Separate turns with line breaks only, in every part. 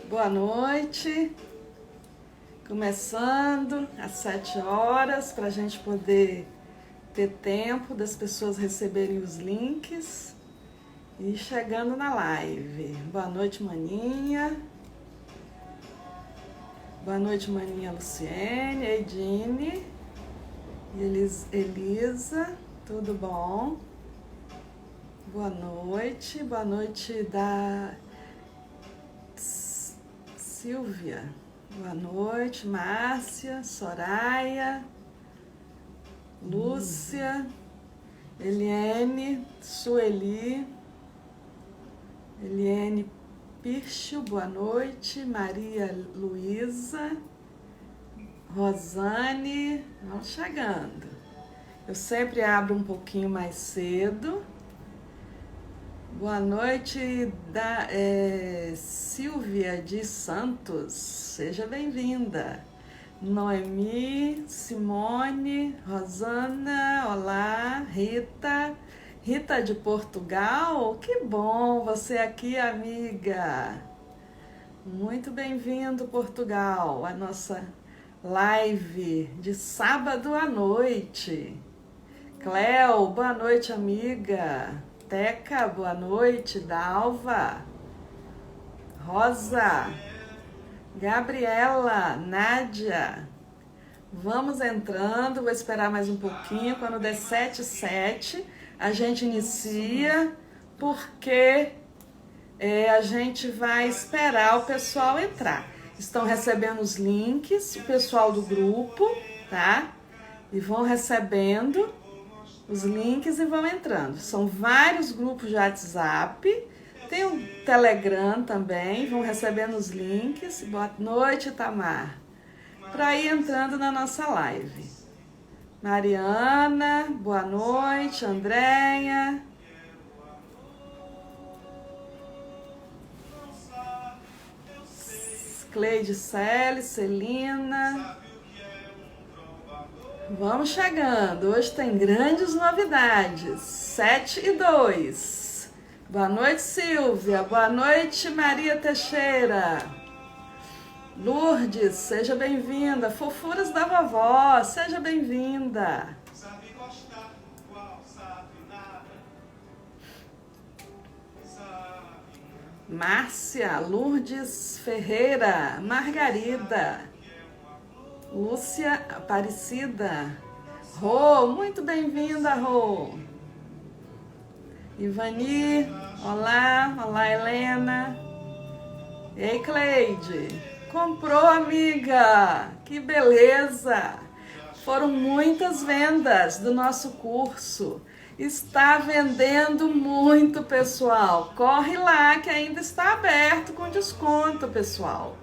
Boa noite. Começando às 7 horas para a gente poder ter tempo das pessoas receberem os links e chegando na live. Boa noite, Maninha. Boa noite, Maninha Luciene, Edine e Elisa. Tudo bom? Boa noite da Silvia. Boa noite, Márcia, Soraya, Lúcia, Eliane, Sueli, Eliane Pircho, boa noite, Maria Luísa, Rosane, vamos chegando. Eu sempre abro um pouquinho mais cedo. Boa noite, Silvia de Santos, seja bem-vinda. Noemi, Simone, Rosana, olá, Rita de Portugal, que bom você aqui, amiga. Muito bem-vindo, Portugal, a nossa live de sábado à noite. Cleo, boa noite, amiga. Teca, boa noite. Dalva, Rosa, Gabriela, Nádia. Vamos entrando, vou esperar mais um pouquinho. Quando der 7h07, a gente inicia, porque a gente vai esperar o pessoal entrar. Estão recebendo os links, o pessoal do grupo, tá? E vão recebendo os links e vão entrando. São vários grupos de WhatsApp, tem um Telegram também, vão recebendo os links. Boa noite, Tamar. Para ir entrando na nossa live. Mariana, boa noite, Andréia. Cleide Celi, Celina. Vamos chegando, hoje tem grandes novidades, 7h02. Boa noite, Silvia, boa noite, Maria Teixeira. Lourdes, seja bem-vinda. Fofuras da vovó, seja bem-vinda. Márcia, Lourdes Ferreira, Margarida. Lúcia Aparecida, Rô, muito bem-vinda, Rô. Ivani, olá, Helena. Ei, Cleide, comprou, amiga, que beleza. Foram muitas vendas do nosso curso, está vendendo muito, pessoal. Corre lá que ainda está aberto com desconto, pessoal.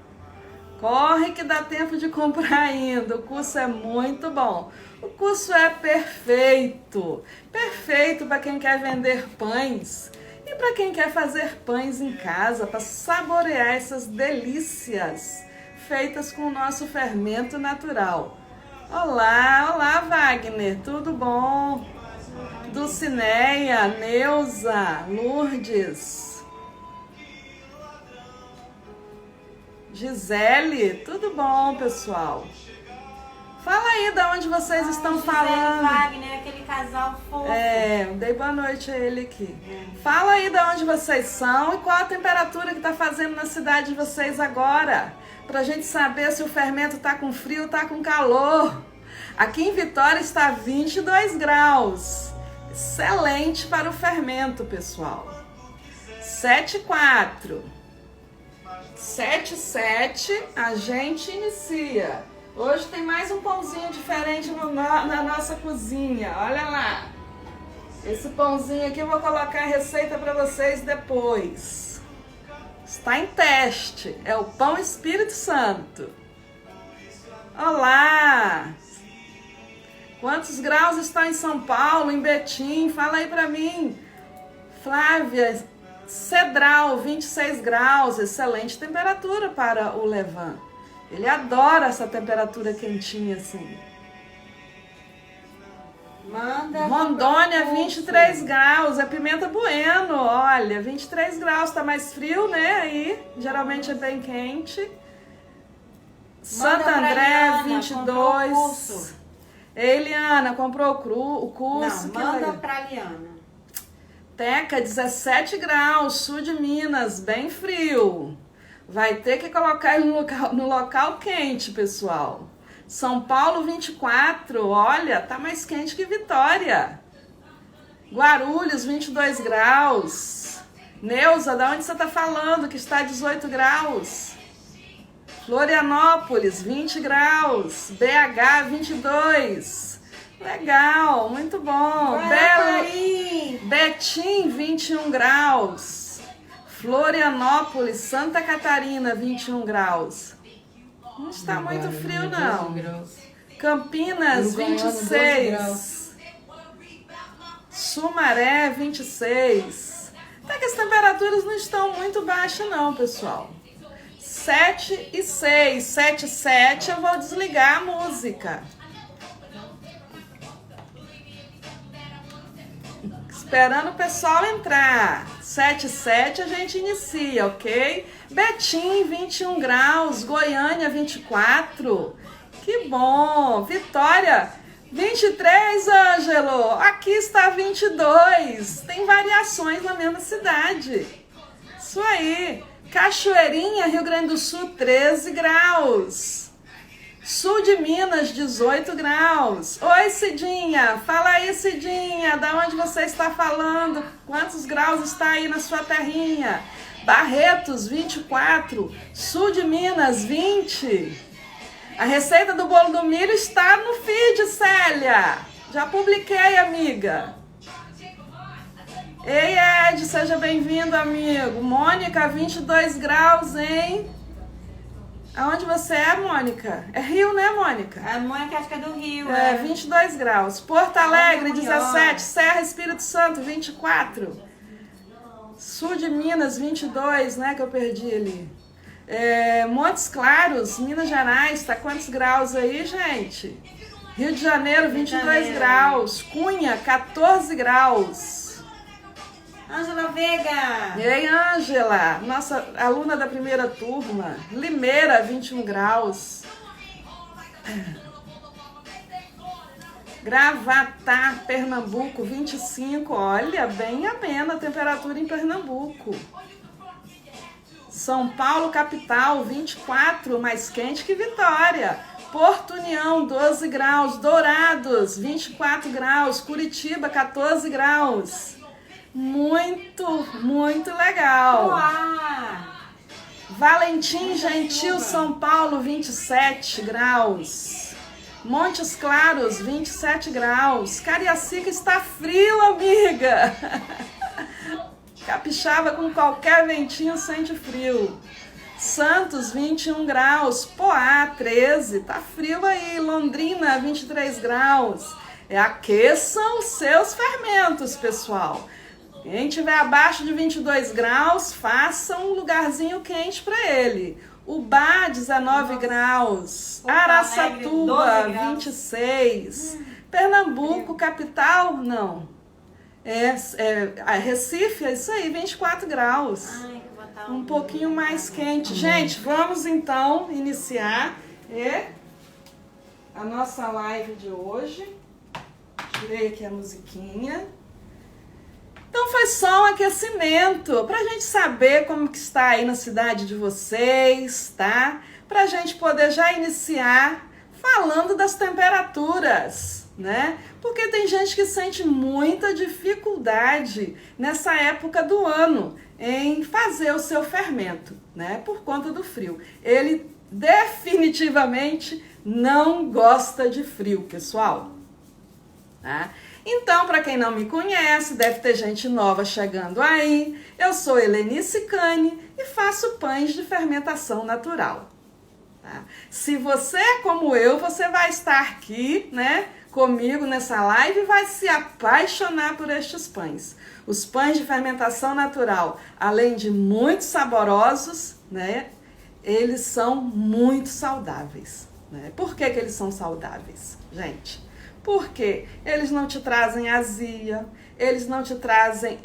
Corre que dá tempo de comprar ainda, o curso é muito bom. O curso é perfeito, perfeito para quem quer vender pães e para quem quer fazer pães em casa, para saborear essas delícias feitas com o nosso fermento natural. Olá, Wagner, tudo bom? Dulcineia, Neuza, Lourdes. Gisele, tudo bom, pessoal? Fala aí de onde vocês estão falando.
Wagner, aquele casal fofo.
Dei boa noite a ele aqui. Fala aí de onde vocês são e qual a temperatura que está fazendo na cidade de vocês agora. Pra gente saber se o fermento tá com frio ou tá com calor. Aqui em Vitória está 22 graus. Excelente para o fermento, pessoal. 7h04. 7h07, a gente inicia. Hoje tem mais um pãozinho diferente na nossa cozinha. Olha lá. Esse pãozinho aqui eu vou colocar a receita para vocês depois. Está em teste. É o Pão Espírito Santo. Olá. Quantos graus está em São Paulo, em Betim? Fala aí para mim. Flávia, Cedral, 26 graus, excelente temperatura para o Levan. Ele adora essa temperatura quentinha assim.
Manda.
Rondônia, 23 graus. É Pimenta Bueno, olha, 23 graus. Tá mais frio, né? Aí, geralmente é bem quente. Santo André,
Eliana,
22. Eliana, comprou o curso.
Não, manda pra Liana.
Teca, 17 graus. Sul de Minas, bem frio. Vai ter que colocar ele no local quente, pessoal. São Paulo, 24. Olha, tá mais quente que Vitória. Guarulhos, 22 graus. Neuza, da onde você tá falando que está 18 graus? Florianópolis, 20 graus. BH, 22. Legal, muito bom. Betim, 21 graus. Florianópolis, Santa Catarina, 21 graus. Não está muito frio, não. Campinas, 26. Sumaré, 26. Até que as temperaturas não estão muito baixas, não, pessoal. 7 e 6. 7 e 7, eu vou desligar a música. Esperando o pessoal entrar. 7 e 7 a gente inicia, ok? Betim, 21 graus. Goiânia, 24. Que bom. Vitória, 23, Ângelo. Aqui está 22. Tem variações na mesma cidade. Isso aí. Cachoeirinha, Rio Grande do Sul, 13 graus. Sul de Minas, 18 graus. Oi, Cidinha. Fala aí, Cidinha. Da onde você está falando? Quantos graus está aí na sua terrinha? Barretos, 24. Sul de Minas, 20. A receita do bolo do milho está no feed, Célia. Já publiquei, amiga. Ei, Ed, seja bem-vindo, amigo. Mônica, 22 graus, hein? Aonde você é, Mônica? É Rio, né, Mônica?
A Mônica acho que é do Rio.
É, 22 graus. Porto Alegre, 17. Serra Espírito Santo, 24. Sul de Minas, 22, né, que eu perdi ali. Montes Claros, Minas Gerais, tá quantos graus aí, gente? Rio de Janeiro, 22 graus. Cunha, 14 graus.
Ângela Veiga.
Ei, Ângela, nossa aluna da primeira turma. Limeira, 21 graus. Gravatar, Pernambuco, 25. Olha, bem amena a temperatura em Pernambuco. São Paulo, capital, 24, mais quente que Vitória. Porto União, 12 graus. Dourados, 24 graus. Curitiba, 14 graus. Muito, muito legal.
Uá.
Valentim Gentil, São Paulo, 27 graus. Montes Claros, 27 graus. Cariacica está frio, amiga. Capixaba com qualquer ventinho sente frio. Santos, 21 graus. Poá, 13. Tá frio aí. Londrina, 23 graus. Aqueçam os seus fermentos, pessoal. Quem tiver abaixo de 22 graus, faça um lugarzinho quente para ele. Ubá, 19 graus. Araçatuba, 26. Pernambuco, capital, não. Recife, é isso aí, 24 graus. Um pouquinho mais quente. Gente, vamos então iniciar a nossa live de hoje. Tirei aqui a musiquinha. Então foi só um aquecimento, pra gente saber como que está aí na cidade de vocês, tá? Pra gente poder já iniciar falando das temperaturas, né? Porque tem gente que sente muita dificuldade nessa época do ano em fazer o seu fermento, né? Por conta do frio. Ele definitivamente não gosta de frio, pessoal, tá? Então, para quem não me conhece, deve ter gente nova chegando aí. Eu sou Helenice Cane e faço pães de fermentação natural. Tá? Se você é como eu, você vai estar aqui, né, comigo nessa live e vai se apaixonar por estes pães. Os pães de fermentação natural, além de muito saborosos, né, eles são muito saudáveis. Né? Por que eles são saudáveis, gente? Por quê? Eles não te trazem azia, eles não te trazem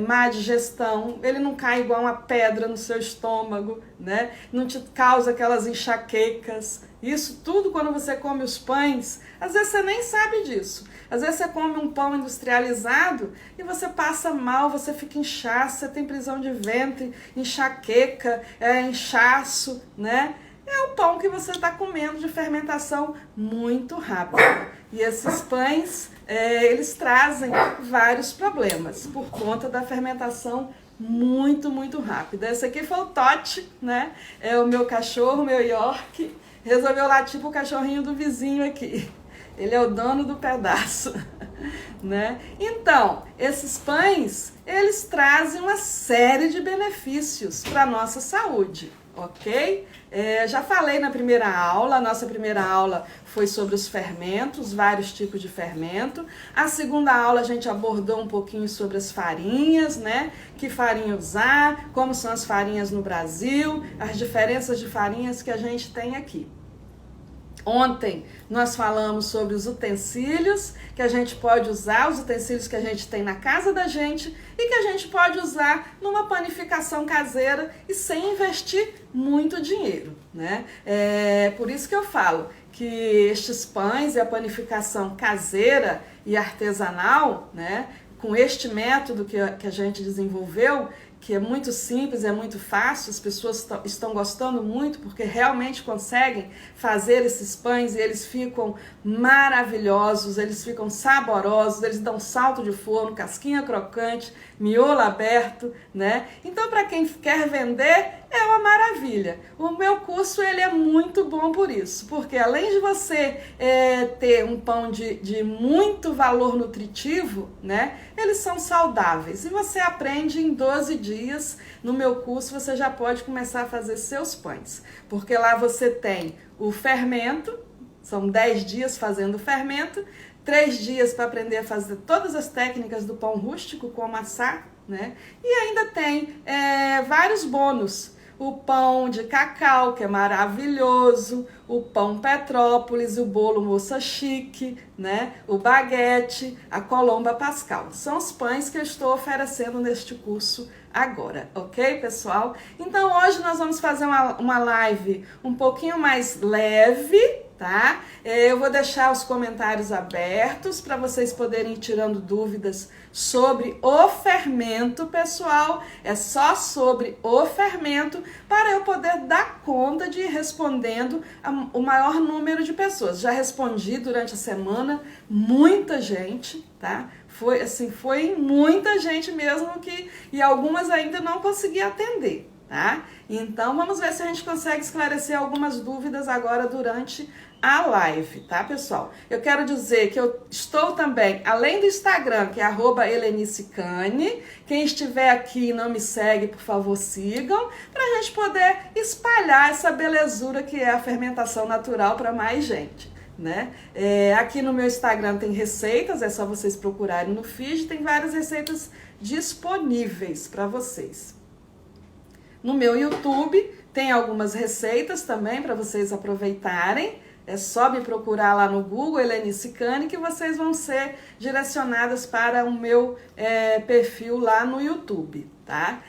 má digestão, ele não cai igual uma pedra no seu estômago, né? Não te causa aquelas enxaquecas. Isso tudo quando você come os pães, às vezes você nem sabe disso. Às vezes você come um pão industrializado e você passa mal, você fica inchaço, você tem prisão de ventre, enxaqueca, inchaço, né? É o pão que você está comendo de fermentação muito rápida. E esses pães, eles trazem vários problemas por conta da fermentação muito, muito rápida. Esse aqui foi o Totti, né? É o meu cachorro, meu York. Resolveu latir pro cachorrinho do vizinho aqui. Ele é o dono do pedaço, né? Então, esses pães, eles trazem uma série de benefícios para a nossa saúde, ok? Já falei na primeira aula, a nossa primeira aula foi sobre os fermentos, vários tipos de fermento. A segunda aula a gente abordou um pouquinho sobre as farinhas, né? Que farinha usar, como são as farinhas no Brasil, as diferenças de farinhas que a gente tem aqui. Ontem nós falamos sobre os utensílios que a gente pode usar, os utensílios que a gente tem na casa da gente e que a gente pode usar numa panificação caseira e sem investir muito dinheiro, né? Por isso que eu falo que estes pães e a panificação caseira e artesanal, né, com este método que a gente desenvolveu, que é muito simples, é muito fácil, as pessoas estão gostando muito porque realmente conseguem fazer esses pães e eles ficam maravilhosos, eles ficam saborosos, eles dão salto de forno, casquinha crocante, miolo aberto, né? Então, para quem quer vender, é uma maravilha. O meu curso, ele é muito bom por isso, porque além de você ter um pão de muito valor nutritivo, né? Eles são saudáveis e você aprende em 12 dias. No meu curso você já pode começar a fazer seus pães, porque lá você tem o fermento, são 10 dias fazendo o fermento, 3 dias para aprender a fazer todas as técnicas do pão rústico, como assar, né? E ainda tem vários bônus. O pão de cacau, que é maravilhoso, o pão Petrópolis, o bolo moça chique, né? O baguete, a colomba pascal. São os pães que eu estou oferecendo neste curso agora, ok, pessoal? Então, hoje nós vamos fazer uma live um pouquinho mais leve, tá? Eu vou deixar os comentários abertos para vocês poderem ir tirando dúvidas sobre o fermento, pessoal. É só sobre o fermento para eu poder dar conta de ir respondendo o maior número de pessoas. Já respondi durante a semana muita gente, tá? Foi muita gente mesmo e algumas ainda não consegui atender, tá? Então, vamos ver se a gente consegue esclarecer algumas dúvidas agora durante a live, tá, pessoal? Eu quero dizer que eu estou também, além do Instagram, que é @helenicecane. Quem estiver aqui e não me segue, por favor, sigam, para a gente poder espalhar essa belezura que é a fermentação natural para mais gente, né? Aqui no meu Instagram tem receitas, é só vocês procurarem no feed, tem várias receitas disponíveis para vocês. No meu YouTube tem algumas receitas também para vocês aproveitarem. É só me procurar lá no Google, Helenicecane, que vocês vão ser direcionadas para o meu perfil lá no YouTube, tá?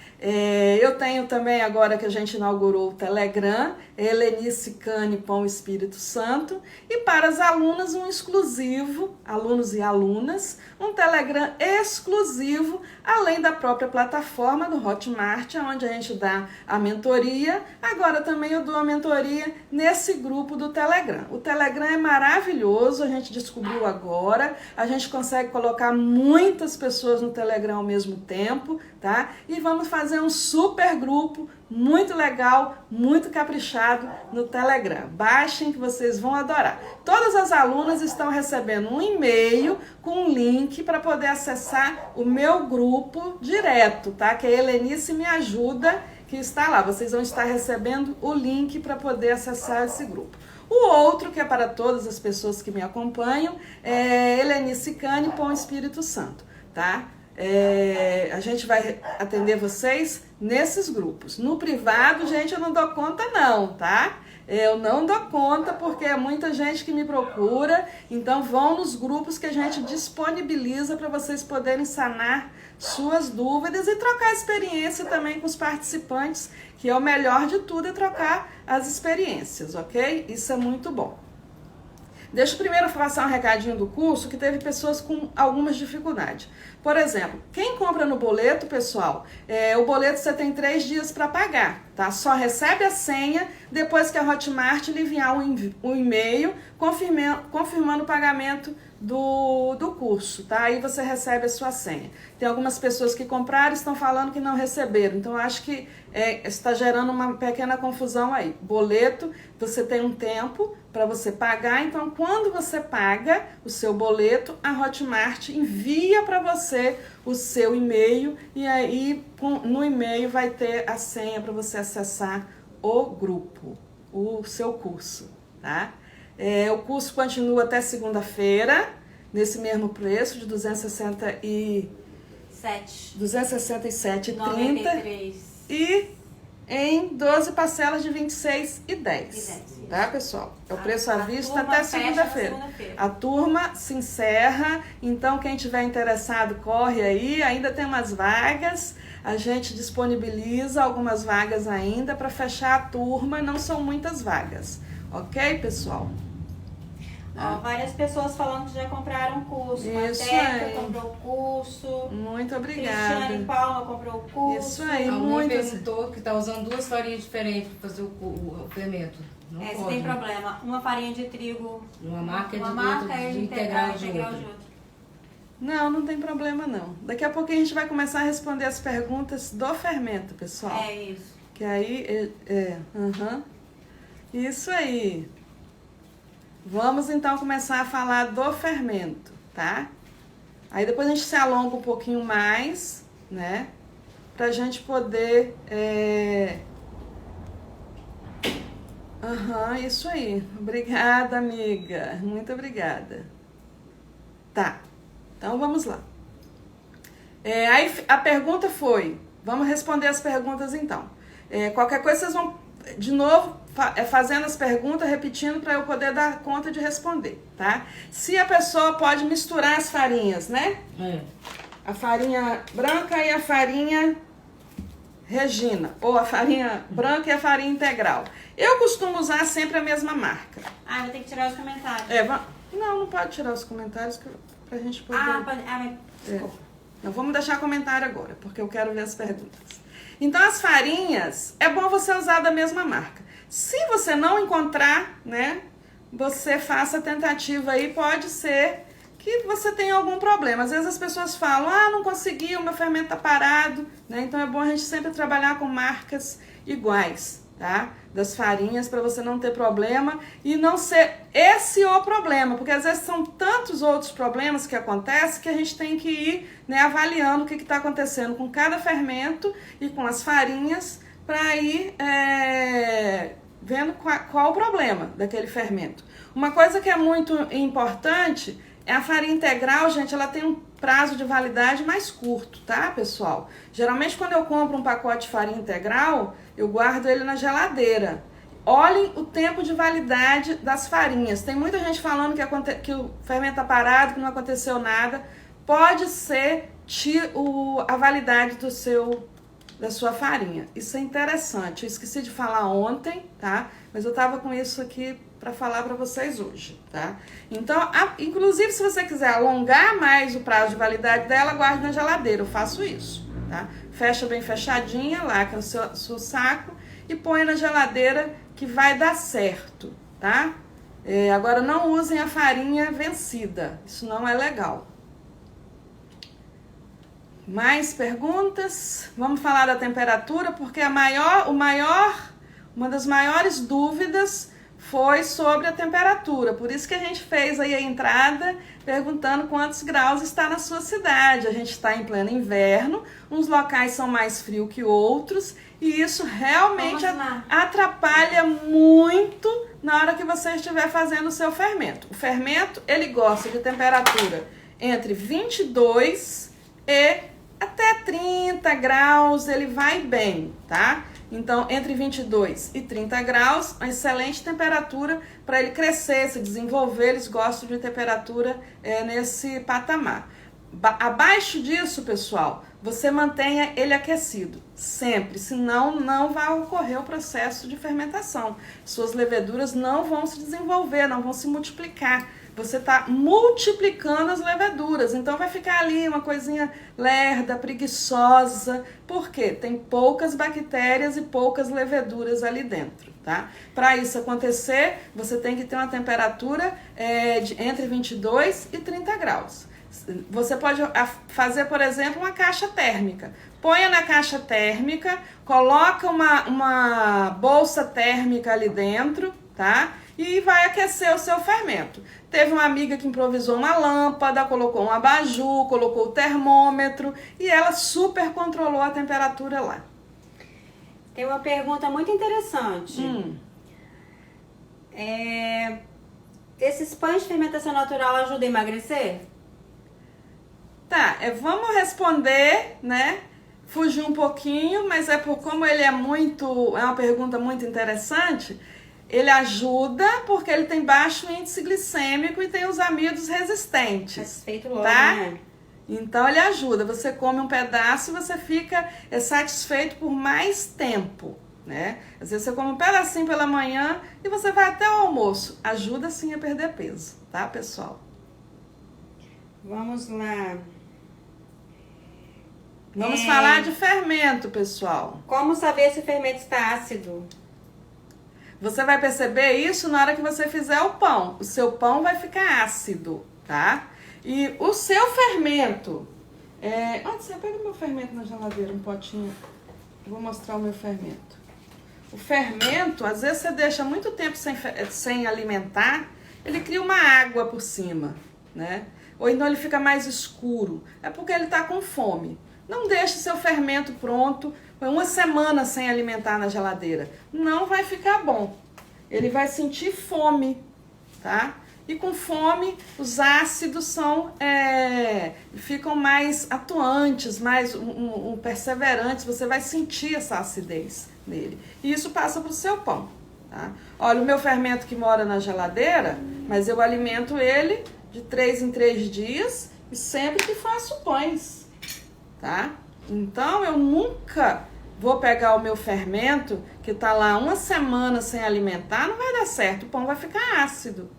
Eu tenho também, agora que a gente inaugurou o Telegram, Helenicecane Pão Espírito Santo, e para as alunas um exclusivo, alunos e alunas, um Telegram exclusivo, além da própria plataforma do Hotmart, onde a gente dá a mentoria. Agora também eu dou a mentoria nesse grupo do Telegram. O Telegram é maravilhoso, a gente descobriu agora, a gente consegue colocar muitas pessoas no Telegram ao mesmo tempo, tá? E vamos fazer um super grupo muito legal, muito caprichado no Telegram. Baixem que vocês vão adorar. Todas as alunas estão recebendo um e-mail com um link para poder acessar o meu grupo direto, tá? Que é Helenice Me Ajuda, que está lá. Vocês vão estar recebendo o link para poder acessar esse grupo. O outro, que é para todas as pessoas que me acompanham, é Helenicecane Pão Espírito Santo, tá? A gente vai atender vocês nesses grupos. No privado, gente, eu não dou conta não, tá? Eu não dou conta porque é muita gente que me procura, então vão nos grupos que a gente disponibiliza para vocês poderem sanar suas dúvidas e trocar experiência também com os participantes, que é o melhor de tudo, é trocar as experiências, ok? Isso é muito bom. Deixa eu primeiro passar um recadinho do curso, que teve pessoas com algumas dificuldades. Por exemplo, quem compra no boleto, pessoal, o boleto você tem 3 dias para pagar, tá? Só recebe a senha depois que a Hotmart lhe enviar um e-mail confirmando o pagamento do curso, tá? Aí você recebe a sua senha. Tem algumas pessoas que compraram e estão falando que não receberam, então eu acho que está gerando uma pequena confusão aí. Boleto, você tem um tempo para você pagar, então quando você paga o seu boleto, a Hotmart envia para você o seu e-mail e aí no e-mail vai ter a senha para você acessar o grupo, o seu curso, tá? O curso continua até segunda-feira, nesse mesmo preço de R$ 267,30 e em 12 parcelas de R$ 26,10. Tá, pessoal? É o preço à vista até segunda-feira. A turma se encerra, então quem tiver interessado corre aí, ainda tem umas vagas, a gente disponibiliza algumas vagas ainda para fechar a turma, não são muitas vagas. Ok, pessoal?
Várias pessoas falando que já compraram o curso.
Isso
Mateca
aí.
comprou o curso.
Muito obrigada.
Cristiane Paula comprou o curso.
Isso aí,
Alguém
muitas.
perguntou que está usando 2 farinhas diferentes para fazer o fermento. Não
Esse
pode,
tem
né?
problema. Uma farinha de trigo.
Uma marca
uma
de
marca
outro,
é
de
integral
de
de
outro.
outro.
Não tem problema não. Daqui a pouquinho a gente vai começar a responder as perguntas do fermento, pessoal.
É isso.
Que aí Isso aí. Vamos então começar a falar do fermento, tá? Aí depois a gente se alonga um pouquinho mais, né? Pra gente poder... isso aí. Obrigada, amiga. Muito obrigada. Tá. Então vamos lá. Aí a pergunta foi... Vamos responder as perguntas então. Qualquer coisa vocês vão, de novo, fazendo as perguntas, repetindo para eu poder dar conta de responder, tá? Se a pessoa pode misturar as farinhas, né? A farinha branca e a farinha Regina, ou a farinha branca e a farinha integral. Eu costumo usar sempre a mesma marca.
Vou ter que tirar os comentários.
Não pode tirar os comentários pra gente poder...
Desculpa.
Não, vamos deixar comentário agora, porque eu quero ver as perguntas. Então, as farinhas, é bom você usar da mesma marca. Se você não encontrar, né, você faça a tentativa aí, pode ser que você tenha algum problema. Às vezes as pessoas falam, não consegui, o meu fermento tá parado, né? Então é bom a gente sempre trabalhar com marcas iguais, tá? Das farinhas, para você não ter problema e não ser esse o problema, porque às vezes são tantos outros problemas que acontecem que a gente tem que ir, né, avaliando o que está acontecendo com cada fermento e com as farinhas para ir vendo qual o problema daquele fermento. Uma coisa que é muito importante é a farinha integral, gente, ela tem um prazo de validade mais curto, tá, pessoal? Geralmente, quando eu compro um pacote de farinha integral, eu guardo ele na geladeira. Olhem o tempo de validade das farinhas. Tem muita gente falando que o fermento tá parado, que não aconteceu nada. Pode ser a validade da sua farinha. Isso é interessante. Eu esqueci de falar ontem, tá? Mas eu tava com isso aqui para falar para vocês hoje, tá? Então, inclusive, se você quiser alongar mais o prazo de validade dela, guarde na geladeira. Eu faço isso, tá? Fecha bem fechadinha, lacra o seu saco e põe na geladeira que vai dar certo, tá? Agora, não usem a farinha vencida. Isso não é legal. Mais perguntas? Vamos falar da temperatura, porque uma das maiores dúvidas foi sobre a temperatura. Por isso que a gente fez aí a entrada perguntando quantos graus está na sua cidade. A gente está em pleno inverno, uns locais são mais frios que outros e isso realmente atrapalha muito na hora que você estiver fazendo o seu fermento. O fermento, ele gosta de temperatura entre 22 e até 30 graus ele vai bem, tá? Então, entre 22 e 30 graus, uma excelente temperatura para ele crescer, se desenvolver. Eles gostam de temperatura nesse patamar. Abaixo disso, pessoal, você mantenha ele aquecido, sempre, senão não vai ocorrer o processo de fermentação. Suas leveduras não vão se desenvolver, não vão se multiplicar. Você está multiplicando as leveduras, então vai ficar ali uma coisinha lerda, preguiçosa. Por quê? Tem poucas bactérias e poucas leveduras ali dentro, tá? Para isso acontecer, você tem que ter uma temperatura entre 22 e 30 graus. Você pode fazer, por exemplo, uma caixa térmica. Ponha na caixa térmica, coloca uma bolsa térmica ali dentro, tá? E vai aquecer o seu fermento. Teve uma amiga que improvisou uma lâmpada, colocou um abajur, colocou o termômetro e ela super controlou a temperatura lá.
Tem uma pergunta muito interessante. Esses pães de fermentação natural ajudam a emagrecer?
Tá, vamos responder, né? Fugir um pouquinho, mas como ele é uma pergunta muito interessante. Ele ajuda porque ele tem baixo índice glicêmico e tem os amidos resistentes.
Satisfeito logo,
tá?
né?
Então ele ajuda. Você come um pedaço e você fica satisfeito por mais tempo, né? Às vezes você come um pedacinho pela manhã e você vai até o almoço. Ajuda sim a perder peso, tá, pessoal?
Vamos lá.
Vamos falar de fermento, pessoal.
Como saber se o fermento está ácido?
Você vai perceber isso na hora que você fizer o pão. O seu pão vai ficar ácido, tá? E o seu fermento... você pega o meu fermento na geladeira, um potinho. Vou mostrar o meu fermento. O fermento, às vezes você deixa muito tempo sem alimentar, ele cria uma água por cima, né? Ou então ele fica mais escuro. É porque ele está com fome. Não deixe seu fermento pronto, uma semana sem alimentar na geladeira. Não vai ficar bom. Ele vai sentir fome, tá? E com fome, os ácidos ficam mais atuantes, mais perseverantes. Você vai sentir essa acidez nele. E isso passa para o seu pão, tá? Olha, o meu fermento que mora na geladeira, mas eu alimento ele de 3 em 3 dias e sempre que faço pães, tá? Então, eu nunca vou pegar o meu fermento, que está lá uma semana sem alimentar, não vai dar certo, o pão vai ficar ácido.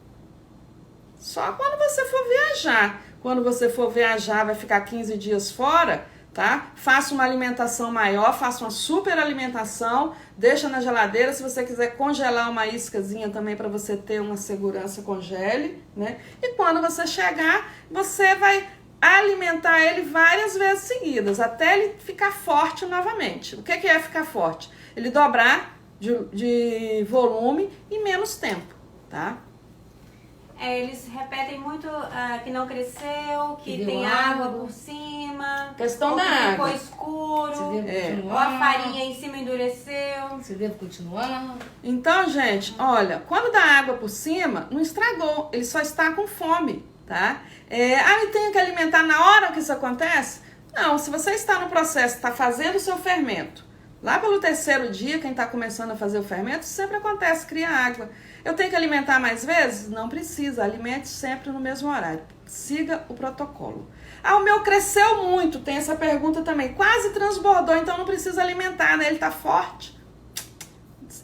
Só quando você for viajar. Quando você for viajar, vai ficar 15 dias fora, tá? Faça uma alimentação maior, faça uma super alimentação, deixa na geladeira. Se você quiser congelar uma iscazinha também para você ter uma segurança, congele, né? E quando você chegar, você vai alimentar ele várias vezes seguidas, até ele ficar forte novamente. O que é ficar forte? Ele dobrar de volume em menos tempo, tá?
Eles repetem muito que não cresceu, que
deu
tem
água.
água por cima,
Questão
ou
da
que
água.
ficou escuro,
Se deve
ou a
continuar.
farinha em cima endureceu.
Você deve continuar.
Então, gente, olha, quando dá água por cima, não estragou, ele só está com fome, tá? Eu tenho que alimentar na hora que isso acontece? Não, se você está no processo, está fazendo o seu fermento, lá pelo 3º dia, quem está começando a fazer o fermento, sempre acontece, cria água. Eu tenho que alimentar mais vezes? Não precisa, alimente sempre no mesmo horário. Siga o protocolo. O meu cresceu muito, tem essa pergunta também. Quase transbordou, então não precisa alimentar, né? Ele está forte.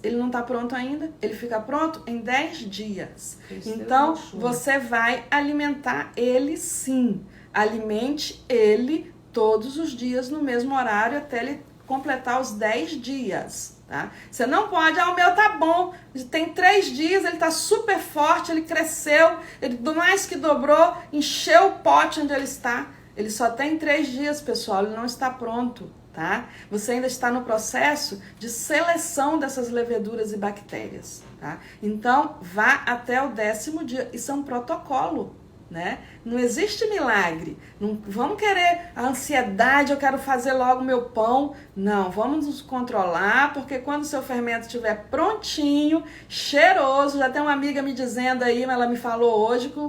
Ele não está pronto ainda, ele fica pronto em 10 dias. Então, você vai alimentar ele sim. Alimente ele todos os dias no mesmo horário até ele completar os 10 dias. Tá? Você não pode, o meu tá bom, tem 3 dias, ele tá super forte, ele cresceu, ele mais que dobrou, encheu o pote onde ele está. Ele só tem 3 dias, pessoal, ele não está pronto, tá? Você ainda está no processo de seleção dessas leveduras e bactérias, tá? Então, vá até o 10º dia, isso é um protocolo, né? Não existe milagre. Não vamos querer a ansiedade, eu quero fazer logo meu pão. Não, vamos nos controlar, porque quando o seu fermento estiver prontinho, cheiroso, já tem uma amiga me dizendo aí, ela me falou hoje que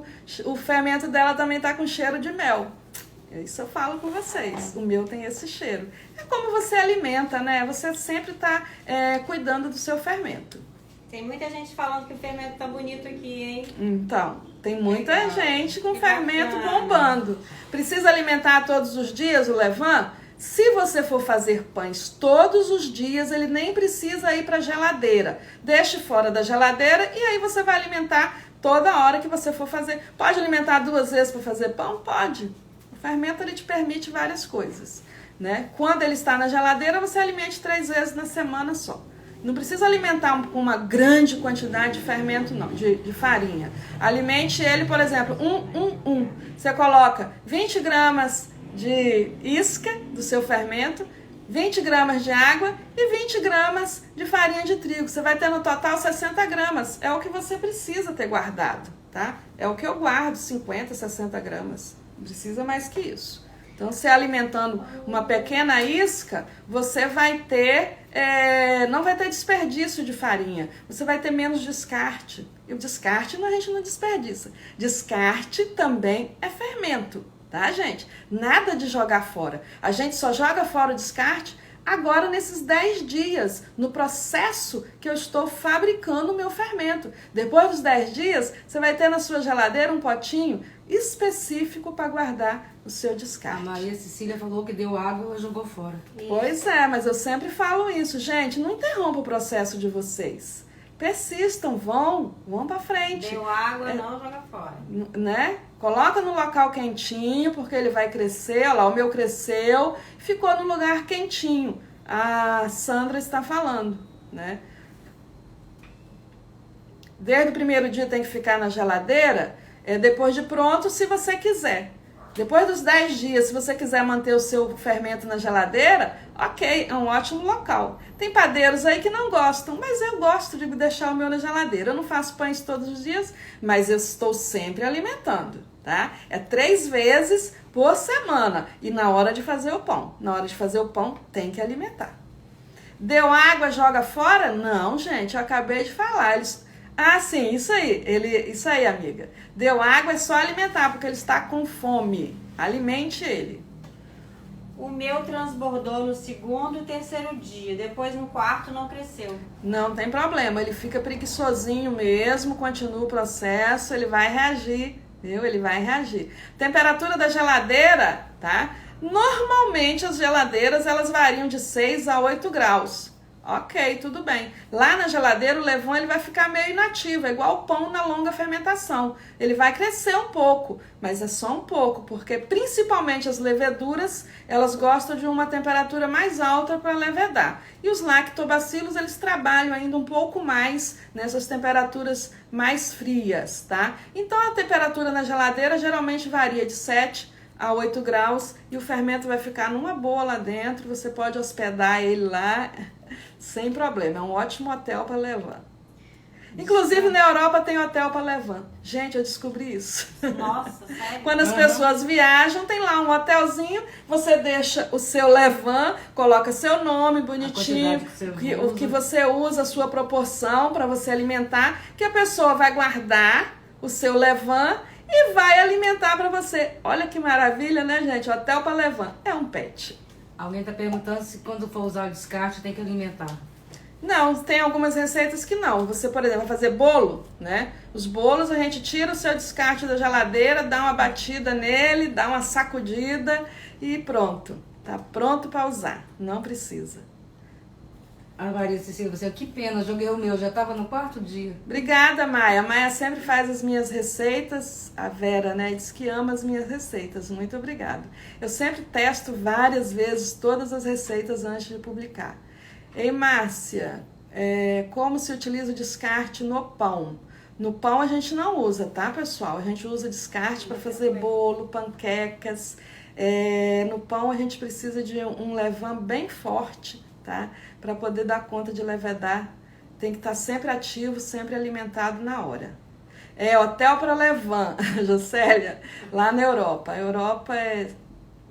o fermento dela também está com cheiro de mel. Isso eu falo com vocês. O meu tem esse cheiro. É como você alimenta, né? Você sempre está cuidando do seu fermento.
Tem muita gente falando que o fermento tá bonito aqui, hein?
Então, tem muita
Legal.
gente com
Que
fermento
bacana.
bombando. Precisa alimentar todos os dias o levain? Se você for fazer pães todos os dias, ele nem precisa ir para a geladeira. Deixe fora da geladeira e aí você vai alimentar toda hora que você for fazer. Pode alimentar 2 vezes para fazer pão? Pode. O fermento ele te permite várias coisas, né? Quando ele está na geladeira, você alimente 3 vezes na semana só. Não precisa alimentar com uma grande quantidade de fermento, não, de farinha. Alimente ele, por exemplo, Você coloca 20 gramas de isca do seu fermento, 20 gramas de água e 20 gramas de farinha de trigo. Você vai ter no total 60 gramas. É o que você precisa ter guardado, tá? É o que eu guardo, 50, 60 gramas. Não precisa mais que isso. Então, se alimentando uma pequena isca, você vai ter, não vai ter desperdício de farinha. Você vai ter menos descarte. E o descarte a gente não desperdiça. Descarte também é fermento, tá, gente? Nada de jogar fora. A gente só joga fora o descarte agora nesses 10 dias, no processo que eu estou fabricando o meu fermento. Depois dos 10 dias, você vai ter na sua geladeira um potinho específico para guardar o seu
A
descarte.
Maria Cecília falou que deu água e jogou fora.
Pois é, mas eu sempre falo isso, gente, não interrompa o processo de vocês. Persistam, vão para frente.
Deu água, não joga fora.
Né? Coloca no local quentinho, porque ele vai crescer. Olha lá, o meu cresceu, ficou no lugar quentinho. A Sandra está falando, né? Desde o primeiro dia tem que ficar na geladeira, depois de pronto, se você quiser. Depois dos 10 dias, se você quiser manter o seu fermento na geladeira, ok, é um ótimo local. Tem padeiros aí que não gostam, mas eu gosto de deixar o meu na geladeira. Eu não faço pães todos os dias, mas eu estou sempre alimentando, tá? É 3 vezes por semana. E na hora de fazer o pão. Na hora de fazer o pão, tem que alimentar. Deu água, joga fora? Não, gente, eu acabei de falar. Sim, isso aí. Isso aí, amiga. Deu água, é só alimentar, porque ele está com fome. Alimente ele.
O meu transbordou no 2º e 3º dia. Depois no 4º não cresceu.
Não tem problema. Ele fica preguiçosinho mesmo, continua o processo, ele vai reagir, viu? Ele vai reagir. Temperatura da geladeira, tá? Normalmente as geladeiras, elas variam de 6 a 8 graus. Ok, tudo bem. Lá na geladeira o levain ele vai ficar meio inativo, é igual o pão na longa fermentação. Ele vai crescer um pouco, mas é só um pouco, porque principalmente as leveduras, elas gostam de uma temperatura mais alta para levedar. E os lactobacilos, eles trabalham ainda um pouco mais nessas temperaturas mais frias, tá? Então a temperatura na geladeira geralmente varia de 7 a 8 graus e o fermento vai ficar numa boa lá dentro, você pode hospedar ele lá sem problema, é um ótimo hotel para levain. Inclusive na Europa tem hotel para levain. Gente, eu descobri isso.
Nossa, sério?
Quando as pessoas viajam, tem lá um hotelzinho, você deixa o seu levain, coloca seu nome bonitinho, o que você usa, a sua proporção para você alimentar, que a pessoa vai guardar o seu levain e vai alimentar para você. Olha que maravilha, né, gente? Hotel para levain. É um pet.
Alguém está perguntando se quando for usar o descarte tem que alimentar.
Não, tem algumas receitas que não. Você, por exemplo, vai fazer bolo, né? Os bolos a gente tira o seu descarte da geladeira, dá uma batida nele, dá uma sacudida e pronto. Tá pronto para usar. Não precisa.
A Maria Cecília, você, que pena, joguei o meu, já estava no 4º dia.
Obrigada, Maia. A Maia sempre faz as minhas receitas. A Vera, né, diz que ama as minhas receitas. Muito obrigada. Eu sempre testo várias vezes todas as receitas antes de publicar. Ei, Márcia, como se utiliza o descarte no pão? No pão a gente não usa, tá, pessoal? A gente usa descarte para fazer bolo, panquecas. No pão a gente precisa de um levain bem forte, tá? Para poder dar conta de levedar, tem que estar sempre ativo, sempre alimentado na hora. Hotel para levain, Jocélia, lá na Europa. A Europa é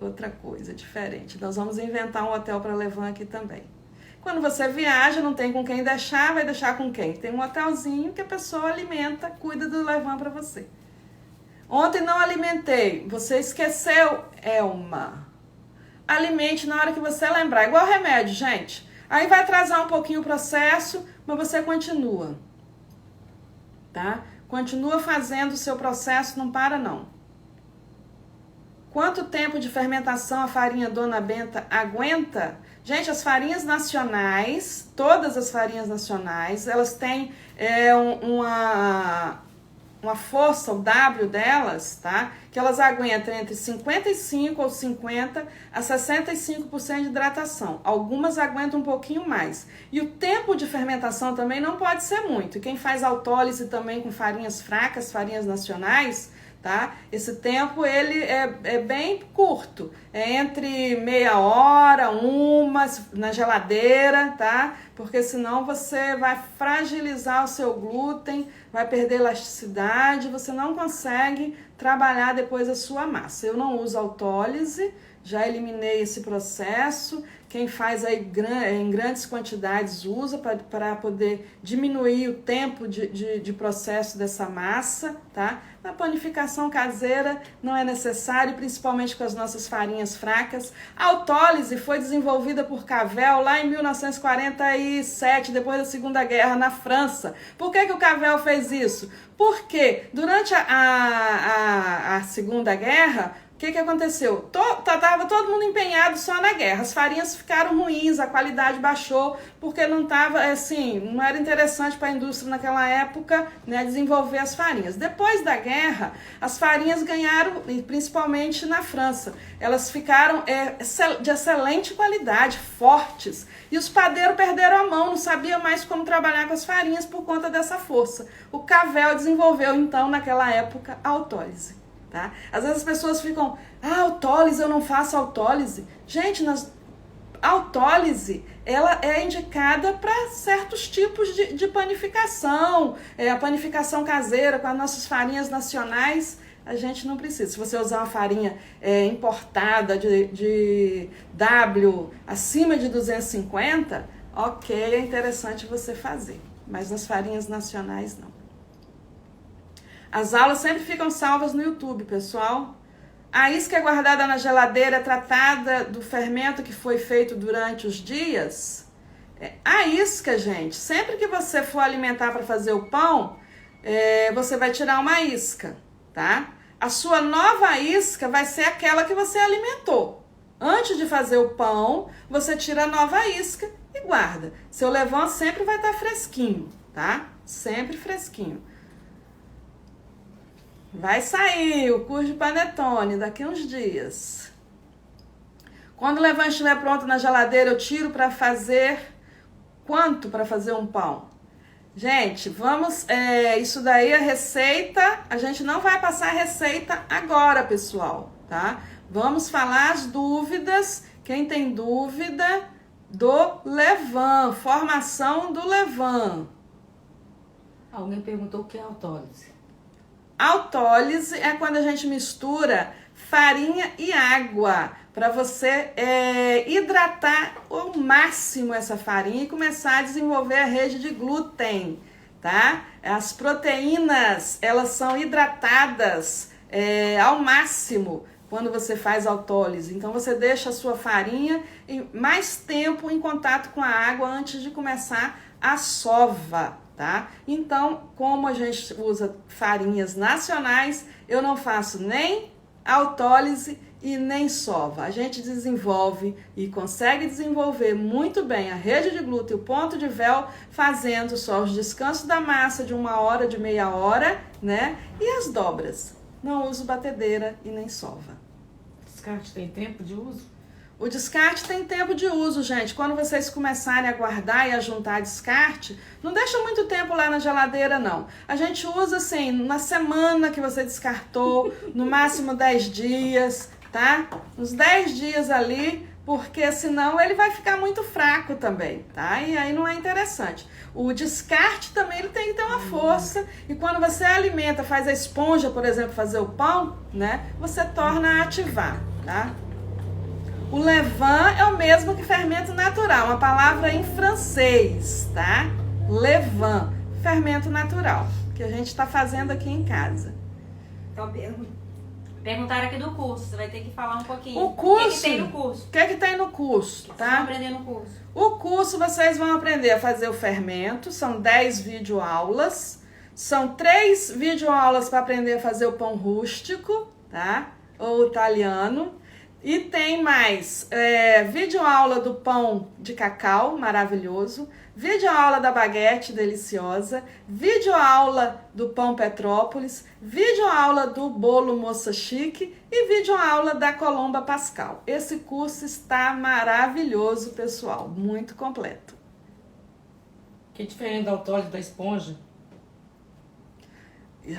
outra coisa, diferente. Nós vamos inventar um hotel para levain aqui também. Quando você viaja, não tem com quem deixar, vai deixar com quem? Tem um hotelzinho que a pessoa alimenta, cuida do levain para você. Ontem não alimentei. Você esqueceu, Elma. Alimente na hora que você lembrar. Igual remédio, gente. Aí vai atrasar um pouquinho o processo, mas você continua. Tá? Continua fazendo o seu processo, não para não. Quanto tempo de fermentação a farinha Dona Benta aguenta? Gente, as farinhas nacionais, todas as farinhas nacionais, elas têm uma força, o W delas, tá? Que elas aguentam entre 55 ou 50 a 65% de hidratação. Algumas aguentam um pouquinho mais. E o tempo de fermentação também não pode ser muito. E quem faz autólise também com farinhas fracas, farinhas nacionais, tá? Esse tempo ele é bem curto, é entre meia hora, uma na geladeira, tá? Porque senão você vai fragilizar o seu glúten, vai perder elasticidade, você não consegue trabalhar depois a sua massa. Eu não uso autólise, já eliminei esse processo. Quem faz aí em grandes quantidades usa para poder diminuir o tempo de processo dessa massa, tá? Na panificação caseira não é necessário, principalmente com as nossas farinhas fracas. A autólise foi desenvolvida por Cavell lá em 1947, depois da Segunda Guerra, na França. Por que o Cavell fez isso? Porque durante a Segunda Guerra, o que aconteceu? Tava todo mundo empenhado só na guerra. As farinhas ficaram ruins, a qualidade baixou, porque não tava, assim, não era interessante para a indústria naquela época, né, desenvolver as farinhas. Depois da guerra, as farinhas ganharam, principalmente na França, elas ficaram de excelente qualidade, fortes. E os padeiros perderam a mão, não sabiam mais como trabalhar com as farinhas por conta dessa força. O Cavell desenvolveu, então, naquela época, a autólise. Tá? Às vezes as pessoas ficam, autólise, eu não faço autólise. Gente, a autólise, ela é indicada para certos tipos de panificação. A panificação caseira com as nossas farinhas nacionais, a gente não precisa. Se você usar uma farinha importada de W acima de 250, ok, é interessante você fazer. Mas nas farinhas nacionais, não. As aulas sempre ficam salvas no YouTube, pessoal. A isca é guardada na geladeira, tratada do fermento que foi feito durante os dias. A isca, gente, sempre que você for alimentar para fazer o pão, você vai tirar uma isca, tá? A sua nova isca vai ser aquela que você alimentou. Antes de fazer o pão, você tira a nova isca e guarda. Seu levain sempre vai estar fresquinho, tá? Sempre fresquinho. Vai sair o curso de panetone daqui uns dias. Quando o levain estiver pronto na geladeira, eu tiro para fazer... Quanto para fazer um pão? Gente, vamos... isso daí é receita. A gente não vai passar a receita agora, pessoal, tá? Vamos falar as dúvidas. Quem tem dúvida do levain, formação do levain.
Alguém perguntou o que é autólise.
Autólise é quando a gente mistura farinha e água para você hidratar ao máximo essa farinha e começar a desenvolver a rede de glúten, tá? As proteínas, elas são hidratadas ao máximo quando você faz autólise. Então você deixa a sua farinha mais tempo em contato com a água antes de começar a sova. Tá? Então, como a gente usa farinhas nacionais, eu não faço nem autólise e nem sova. A gente desenvolve e consegue desenvolver muito bem a rede de glúten e o ponto de véu fazendo só os descansos da massa de 1 hora, de meia hora, né? E as dobras. Não uso batedeira e nem sova.
Descarte tem tempo de uso?
O descarte tem tempo de uso, gente. Quando vocês começarem a guardar e a juntar descarte, não deixa muito tempo lá na geladeira, não. A gente usa, assim, na semana que você descartou, no máximo 10 dias, tá? Uns 10 dias ali, porque senão ele vai ficar muito fraco também, tá? E aí não é interessante. O descarte também ele tem que ter uma força. E quando você alimenta, faz a esponja, por exemplo, fazer o pão, né? Você torna a ativar, tá? O levain é o mesmo que fermento natural, uma palavra em francês, tá? Levain, fermento natural, que a gente está fazendo aqui em casa.
Então, perguntaram aqui do curso, você vai ter que falar um pouquinho.
O curso...
O que tem no curso?
O que é que tem no curso,
Vocês
tá?
vão aprender no curso.
O curso vocês vão aprender a fazer o fermento, são 10 videoaulas, são 3 videoaulas para aprender a fazer o pão rústico, tá? Ou italiano. E tem mais videoaula do pão de cacau, maravilhoso, videoaula da baguete deliciosa, videoaula do pão Petrópolis, videoaula do bolo Moça Chique e videoaula da Colomba Pascal. Esse curso está maravilhoso, pessoal, muito completo.
Que diferente da autólise da esponja?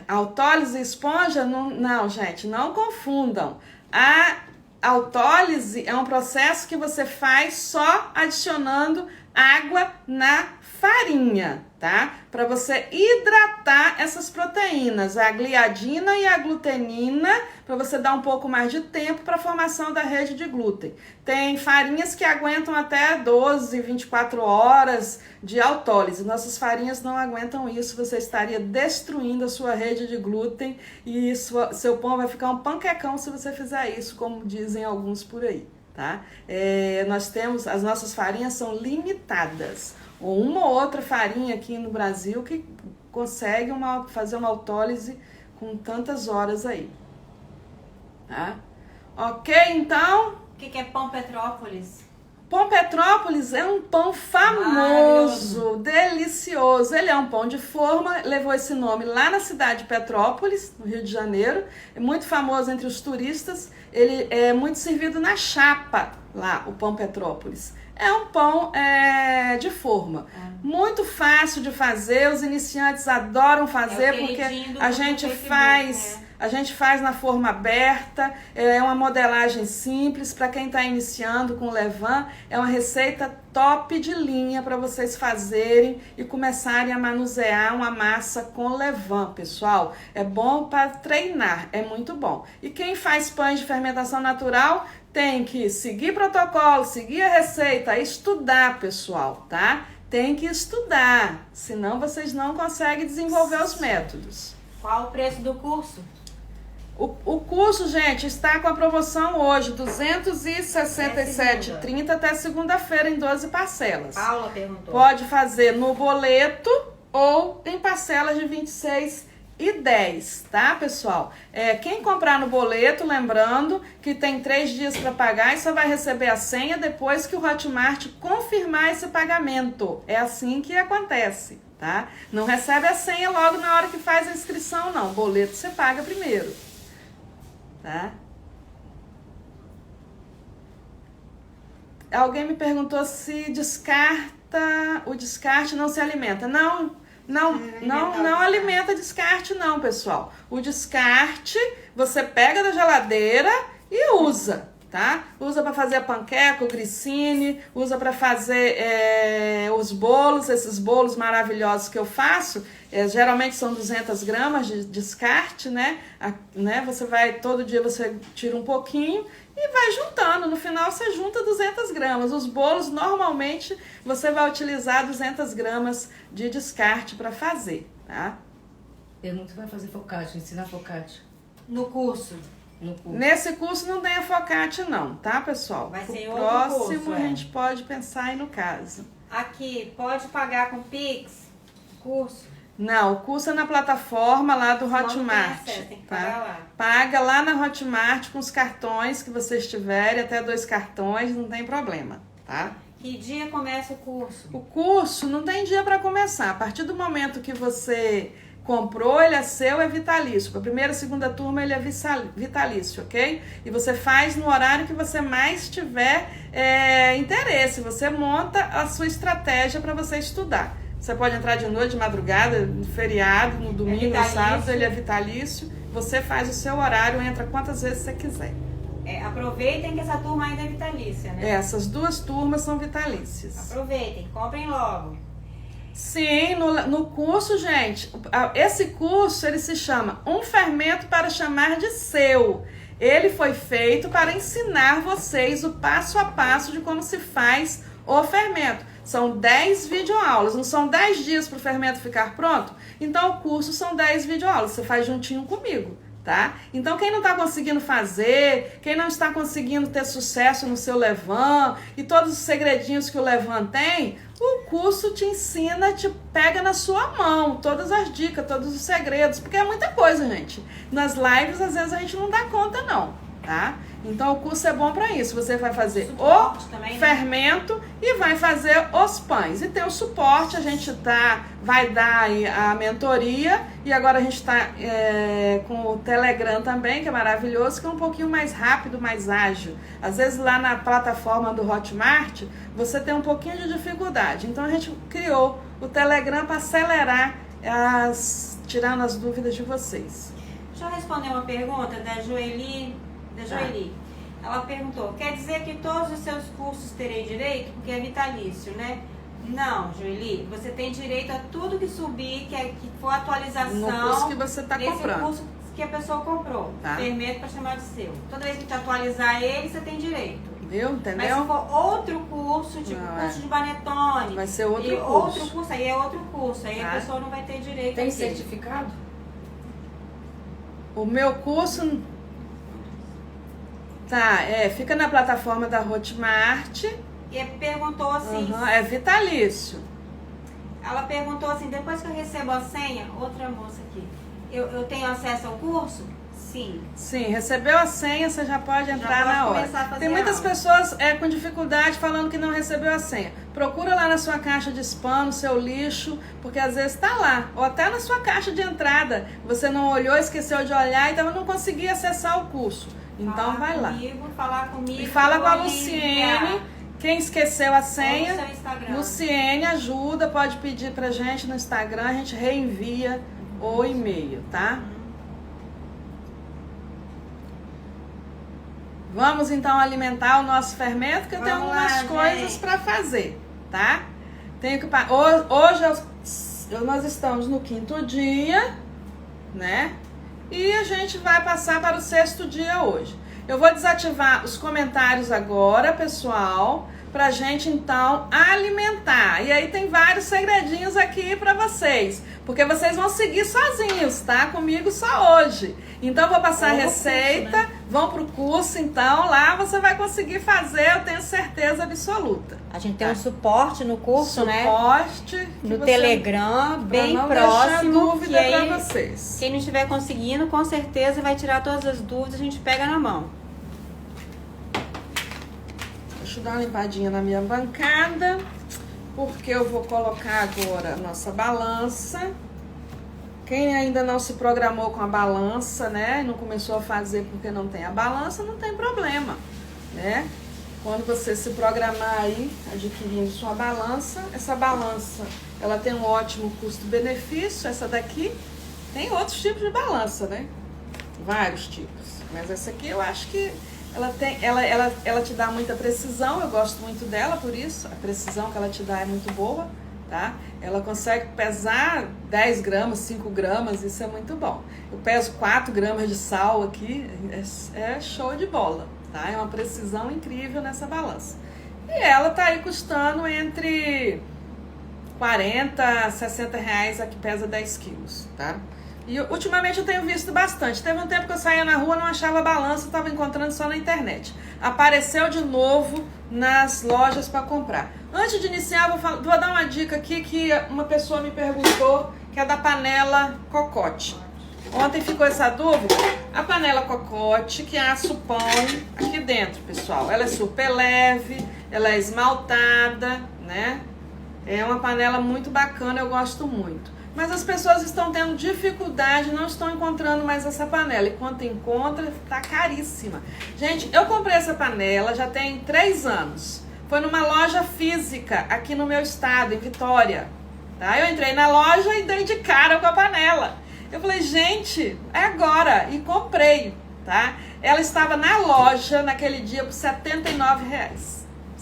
Autólise e esponja, não, gente, não confundam. A autólise é um processo que você faz só adicionando água na farinha, tá? Para você hidratar essas proteínas, a gliadina e a glutenina, para você dar um pouco mais de tempo para a formação da rede de glúten. Tem farinhas que aguentam até 12, 24 horas de autólise. Nossas farinhas não aguentam isso, você estaria destruindo a sua rede de glúten e seu pão vai ficar um panquecão se você fizer isso, como dizem alguns por aí, tá? As nossas farinhas são limitadas. Ou uma ou outra farinha aqui no Brasil que consegue fazer uma autólise com tantas horas aí, tá? Ok, então?
O que é pão Petrópolis?
Pão Petrópolis é um pão famoso, delicioso. Ele é um pão de forma, levou esse nome lá na cidade de Petrópolis, no Rio de Janeiro. É muito famoso entre os turistas. Ele é muito servido na chapa lá, o pão Petrópolis. É um pão de forma. Muito fácil de fazer, os iniciantes adoram fazer porque a gente faz na forma aberta, é uma modelagem simples para quem está iniciando com levain, é uma receita top de linha para vocês fazerem e começarem a manusear uma massa com levain, pessoal. É bom para treinar, é muito bom. E quem faz pães de fermentação natural tem que seguir protocolo, seguir a receita, estudar, pessoal, tá? Tem que estudar, senão vocês não conseguem desenvolver os métodos.
Qual o preço do curso?
O curso, gente, está com a promoção hoje, R$ 267,30 até segunda-feira em 12 parcelas.
Paula perguntou.
Pode fazer no boleto ou em parcelas de R$ 26,10, tá, pessoal? Quem comprar no boleto, lembrando que tem 3 dias para pagar e só vai receber a senha depois que o Hotmart confirmar esse pagamento. É assim que acontece, tá? Não recebe a senha logo na hora que faz a inscrição, não. O boleto você paga primeiro, tá? Alguém me perguntou se o descarte não se alimenta. Não alimenta descarte não, pessoal. O descarte você pega da geladeira e usa, tá? Usa para fazer a panqueca, o grissini, usa para fazer os bolos, esses bolos maravilhosos que eu faço. Geralmente são 200 gramas de descarte, né? Todo dia você tira um pouquinho e vai juntando. No final você junta 200 gramas. Os bolos, normalmente, você vai utilizar 200 gramas de descarte para fazer, tá?
Pergunta se vai fazer focaccia, ensinar focaccia.
No curso?
Nesse curso não tem a focaccia não, tá, pessoal?
Vai ser
o
outro
próximo
curso,
a gente pode pensar aí no caso.
Aqui, pode pagar com Pix? Curso?
Não, o curso é na plataforma lá do Hotmart.
Não tem acesso, tem que pagar lá.
Paga lá na Hotmart com os cartões que vocês tiverem, até 2 cartões, não tem problema, tá?
Que dia começa o curso?
O curso não tem dia para começar. A partir do momento que você comprou, ele é seu, é vitalício. Para a primeira e segunda turma, ele é vitalício, ok? E você faz no horário que você mais tiver interesse. Você monta a sua estratégia para você estudar. Você pode entrar de noite, de madrugada, no feriado, no domingo, no sábado, ele é vitalício. Você faz o seu horário, entra quantas vezes você quiser.
Aproveitem que essa turma ainda é vitalícia, né?
Essas 2 turmas são vitalícias.
Aproveitem, comprem logo.
Sim, no curso, gente, esse curso, ele se chama Um Fermento para Chamar de Seu. Ele foi feito para ensinar vocês o passo a passo de como se faz o fermento. São 10 videoaulas, não são 10 dias para o fermento ficar pronto? Então o curso são 10 videoaulas, você faz juntinho comigo, tá? Então quem não está conseguindo fazer, quem não está conseguindo ter sucesso no seu Levan e todos os segredinhos que o Levan tem, o curso te ensina, te pega na sua mão, todas as dicas, todos os segredos, porque é muita coisa, gente. Nas lives às vezes a gente não dá conta não, tá? Então o curso é bom para isso. Você vai fazer
suporte
o
também, né?
fermento e vai fazer os pães. E tem o suporte, a gente vai dar aí a mentoria e agora a gente está com o Telegram também, que é maravilhoso, que é um pouquinho mais rápido, mais ágil. Às vezes lá na plataforma do Hotmart você tem um pouquinho de dificuldade. Então a gente criou o Telegram para acelerar, tirando as dúvidas de vocês.
Deixa eu responder uma pergunta da Joeli. Ela perguntou, quer dizer que todos os seus cursos terei direito? Porque é vitalício, né? Não, Joeli, você tem direito a tudo que subir, que for atualização.
No curso que você está comprando.
Curso que a pessoa comprou.
Tá.
Fermento para chamar de seu. Toda vez que te atualizar ele, você tem direito.
Viu? Entendeu?
Mas se for outro curso, tipo
Não,
curso de Banetone,
vai ser outro curso.
Outro curso, aí é outro curso. Aí
Tá.
a pessoa não vai ter direito.
Tem
àquele.
certificado?
O meu curso fica na plataforma da Hotmart.
E perguntou assim.
É vitalício.
Ela perguntou assim, depois que eu recebo a senha, outra moça aqui, eu tenho acesso ao curso? Sim.
Sim, recebeu a senha, você já pode entrar
pode
na hora.
começar a fazer
Tem muitas
aula.
pessoas com dificuldade falando que não recebeu a senha. Procura lá na sua caixa de spam, no seu lixo, porque às vezes está lá. Ou até na sua caixa de entrada. Você não olhou, esqueceu de olhar, então não conseguia acessar o curso. Então vai lá.
Falar comigo.
E fala com a
vou
Luciene.
enviar.
Quem esqueceu a
Ou
senha,
no seu Instagram.
Luciene ajuda, pode pedir pra gente no Instagram, a gente reenvia o e-mail, tá? Vamos então alimentar o nosso fermento, que eu tenho
Vamos
algumas
lá,
coisas
gente.
para fazer, tá? Hoje nós estamos no 5º dia, né? E a gente vai passar para o 6º dia hoje. Eu vou desativar os comentários agora, pessoal, pra gente então alimentar. E aí tem vários segredinhos aqui pra vocês, porque vocês vão seguir sozinhos, tá? Comigo só hoje. Então eu vou passar a receita,
curso, né?
Vão pro curso então, lá você vai conseguir fazer, eu tenho certeza absoluta.
A gente tem um suporte no curso, né?
Suporte que
No
você-
Telegram, bem
pra não deixar
próximo.
dúvida
que aí,
pra vocês.
quem não estiver conseguindo, com certeza vai tirar todas as dúvidas, a gente pega na mão.
Deixa eu dar uma limpadinha na minha bancada, porque eu vou colocar agora a nossa balança. Quem ainda não se programou com a balança, né, não começou a fazer porque não tem a balança, não tem problema, né? Quando você se programar aí, adquirindo sua balança, essa balança, ela tem um ótimo custo-benefício, essa daqui tem outros tipos de balança, né? Vários tipos, mas essa aqui eu acho que ela te dá muita precisão, eu gosto muito dela por isso, a precisão que ela te dá é muito boa, tá? Ela consegue pesar 10 gramas, 5 gramas, isso é muito bom. Eu peso 4 gramas de sal aqui, é show de bola, tá? É uma precisão incrível nessa balança. E ela tá aí custando entre 40 a 60 reais, a que pesa 10 quilos, tá? E ultimamente eu tenho visto bastante. Teve um tempo que eu saía na rua, não achava balança, estava encontrando só na internet. Apareceu de novo nas lojas para comprar. Antes de iniciar, vou dar uma dica aqui que uma pessoa me perguntou, que é da panela cocote. Ontem ficou essa dúvida. A panela cocote, que assa o pão aqui dentro, pessoal. Ela é super leve, ela é esmaltada, né? É uma panela muito bacana, eu gosto muito. Mas as pessoas estão tendo dificuldade, não estão encontrando mais essa panela. E quando encontra, tá caríssima. Gente, eu comprei essa panela já tem 3 anos. Foi numa loja física aqui no meu estado, em Vitória. Tá? Eu entrei na loja e dei de cara com a panela. Eu falei, gente, é agora. E comprei, tá? Ela estava na loja naquele dia por R$ 79. R$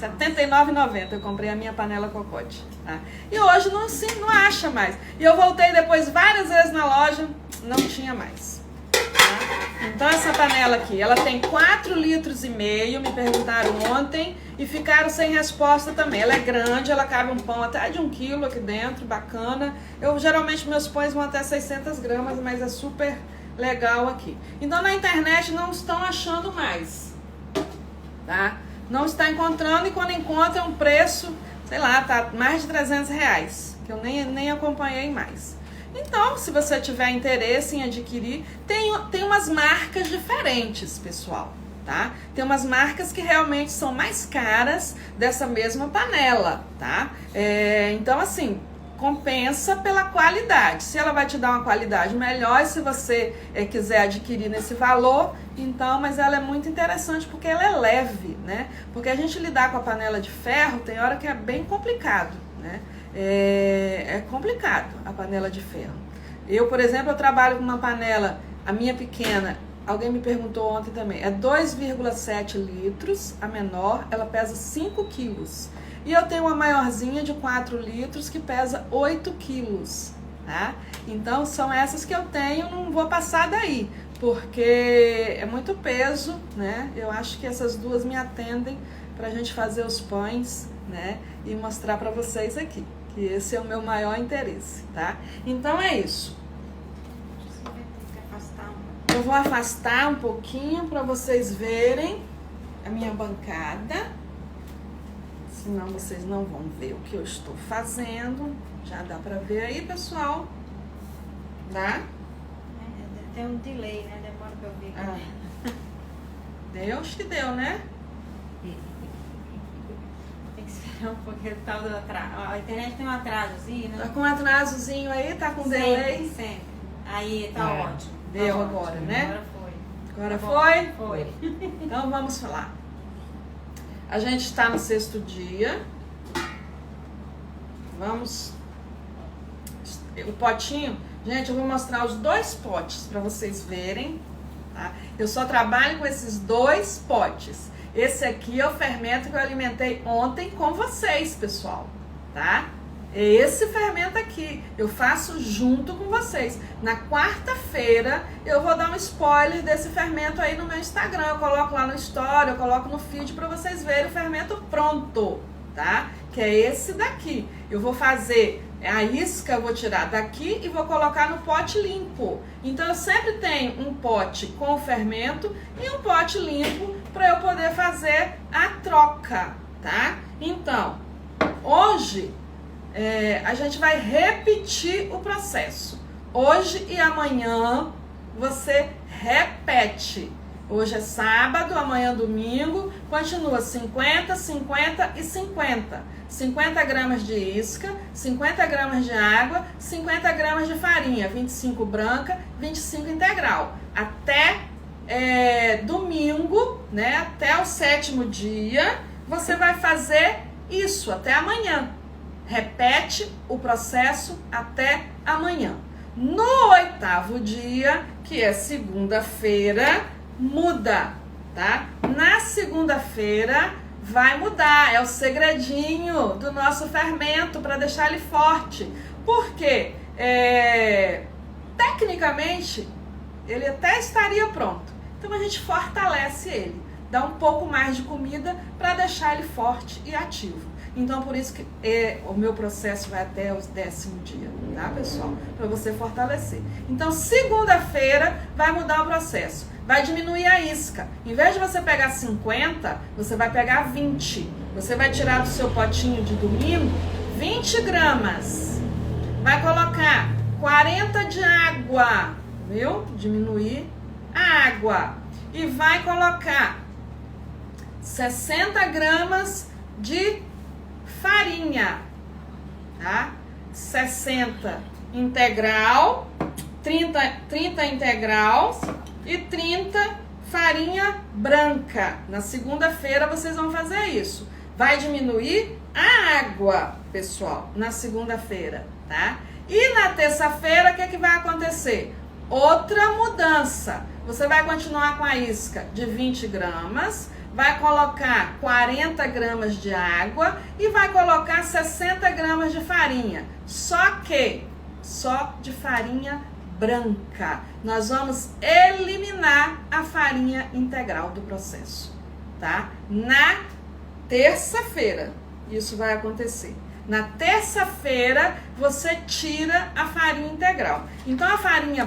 79,90 eu comprei a minha panela cocote, tá? E hoje não acha mais. E eu voltei depois várias vezes na loja, não tinha mais, tá? Então essa panela aqui, ela tem 4,5 litros, me perguntaram ontem e ficaram sem resposta também. Ela é grande, ela cabe um pão até de 1 quilo aqui dentro, bacana. Geralmente meus pães vão até 600 gramas, mas é super legal aqui. Então na internet não estão achando mais, tá? Não está encontrando, e quando encontra é um preço, sei lá, tá mais de R$300, que eu nem acompanhei mais. Então, se você tiver interesse em adquirir, tem umas marcas diferentes, pessoal, tá? Tem umas marcas que realmente são mais caras dessa mesma panela, tá? Então, assim, compensa pela qualidade. Se ela vai te dar uma qualidade melhor, e se você quiser adquirir nesse valor, então, mas ela é muito interessante porque ela é leve, né? Porque a gente lidar com a panela de ferro tem hora que é bem complicado, né? É complicado a panela de ferro. Eu, por exemplo, eu trabalho com uma panela, a minha pequena, alguém me perguntou ontem também, é 2,7 litros, a menor, ela pesa 5 quilos. E eu tenho uma maiorzinha de 4 litros que pesa 8 quilos, tá? Então, são essas que eu tenho, não vou passar daí, porque é muito peso, né? Eu acho que essas duas me atendem pra gente fazer os pães, né? E mostrar pra vocês aqui, que esse é o meu maior interesse, tá? Então, é isso. Eu vou afastar um pouquinho pra vocês verem a minha bancada. Senão vocês não vão ver o que eu estou fazendo. Já dá pra ver aí, pessoal? Dá?
Tem um delay, né? Demora pra eu ver.
Deus que deu, né?
Tem que esperar um pouquinho do tal do atraso. A internet tem um atrasozinho, né?
Tá com um atrasozinho aí? Tá com
Sempre,
delay?
sempre. Aí tá ótimo.
Deu
Tá
agora,
ótimo.
né?
Agora
Agora
foi.
foi?
Foi.
Então vamos falar. A gente está no 6º dia. Vamos. O potinho, gente, eu vou mostrar os 2 potes para vocês verem, tá? Eu só trabalho com esses 2 potes. Esse aqui é o fermento que eu alimentei ontem com vocês, pessoal, tá? É esse fermento aqui, eu faço junto com vocês. Na quarta-feira eu vou dar um spoiler desse fermento aí no meu Instagram. Eu coloco lá no story, eu coloco no feed para vocês verem o fermento pronto, tá? Que é esse daqui. Eu vou fazer a isca, eu vou tirar daqui e vou colocar no pote limpo. Então eu sempre tenho um pote com fermento e um pote limpo para eu poder fazer a troca, tá? Então, hoje a gente vai repetir o processo. Hoje e amanhã você repete. Hoje é sábado, amanhã domingo, continua 50, 50 e 50. 50 gramas de isca, 50 gramas de água, 50 gramas de farinha, 25 branca, 25 integral. Até domingo, né? Até o 7º dia, você vai fazer isso até amanhã. Repete o processo até amanhã. No 8º dia, que é segunda-feira, muda, tá? Na segunda-feira vai mudar, é o segredinho do nosso fermento para deixar ele forte. Por quê? Tecnicamente, ele até estaria pronto. Então a gente fortalece ele, dá um pouco mais de comida para deixar ele forte e ativo. Então, por isso que o meu processo vai até o 10º dia, tá, pessoal? Para você fortalecer. Então, segunda-feira vai mudar o processo. Vai diminuir a isca. Em vez de você pegar 50, você vai pegar 20. Você vai tirar do seu potinho de domingo 20 gramas. Vai colocar 40 de água, viu? Diminuir a água. E vai colocar 60 gramas de farinha, tá? 60 integral, 30 integral e 30 farinha branca. Na segunda-feira vocês vão fazer isso. Vai diminuir a água, pessoal, na segunda-feira, tá? E na terça-feira, o que vai acontecer? Outra mudança. Você vai continuar com a isca de 20 gramas, vai colocar 40 gramas de água e vai colocar 60 gramas de farinha. Só de farinha branca. Nós vamos eliminar a farinha integral do processo, tá? Na terça-feira isso vai acontecer. Na terça-feira, você tira a farinha integral. Então, a farinha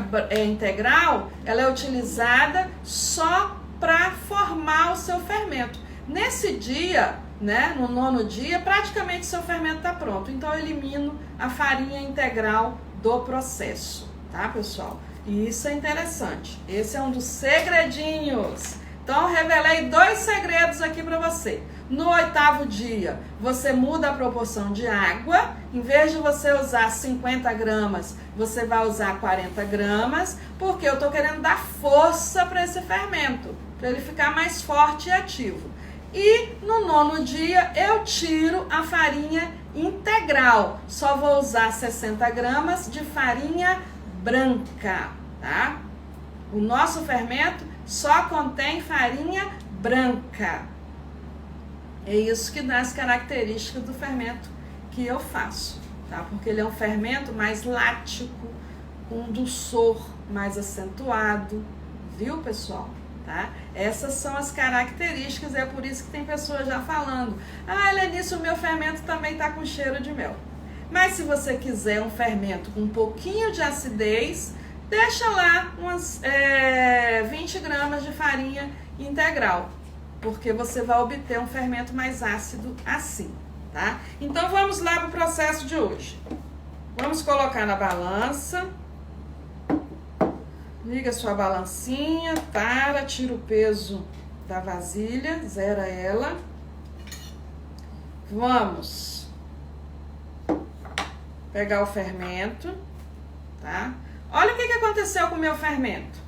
integral, ela é utilizada só para formar o seu fermento. Nesse dia, né, no 9º dia, praticamente seu fermento está pronto. Então, eu elimino a farinha integral do processo, tá, pessoal? E isso é interessante. Esse é um dos segredinhos. Então, eu revelei 2 segredos aqui para você. No 8º dia, você muda a proporção de água. Em vez de você usar 50 gramas, você vai usar 40 gramas, porque eu estou querendo dar força para esse fermento, para ele ficar mais forte e ativo. E no 9º dia, eu tiro a farinha integral. Só vou usar 60 gramas de farinha branca, tá? O nosso fermento só contém farinha branca. É isso que dá as características do fermento que eu faço, tá? Porque ele é um fermento mais lático, com um dulçor mais acentuado, viu, pessoal? Tá? Essas são as características, é por isso que tem pessoas já falando: ah, Helenice, o meu fermento também tá com cheiro de mel. Mas se você quiser um fermento com um pouquinho de acidez, deixa lá umas 20 gramas de farinha integral, porque você vai obter um fermento mais ácido assim, tá? Então vamos lá para o processo de hoje. Vamos colocar na balança. Liga a sua balancinha, tara, tira o peso da vasilha, zera ela. Vamos pegar o fermento, tá? Olha o que aconteceu com o meu fermento.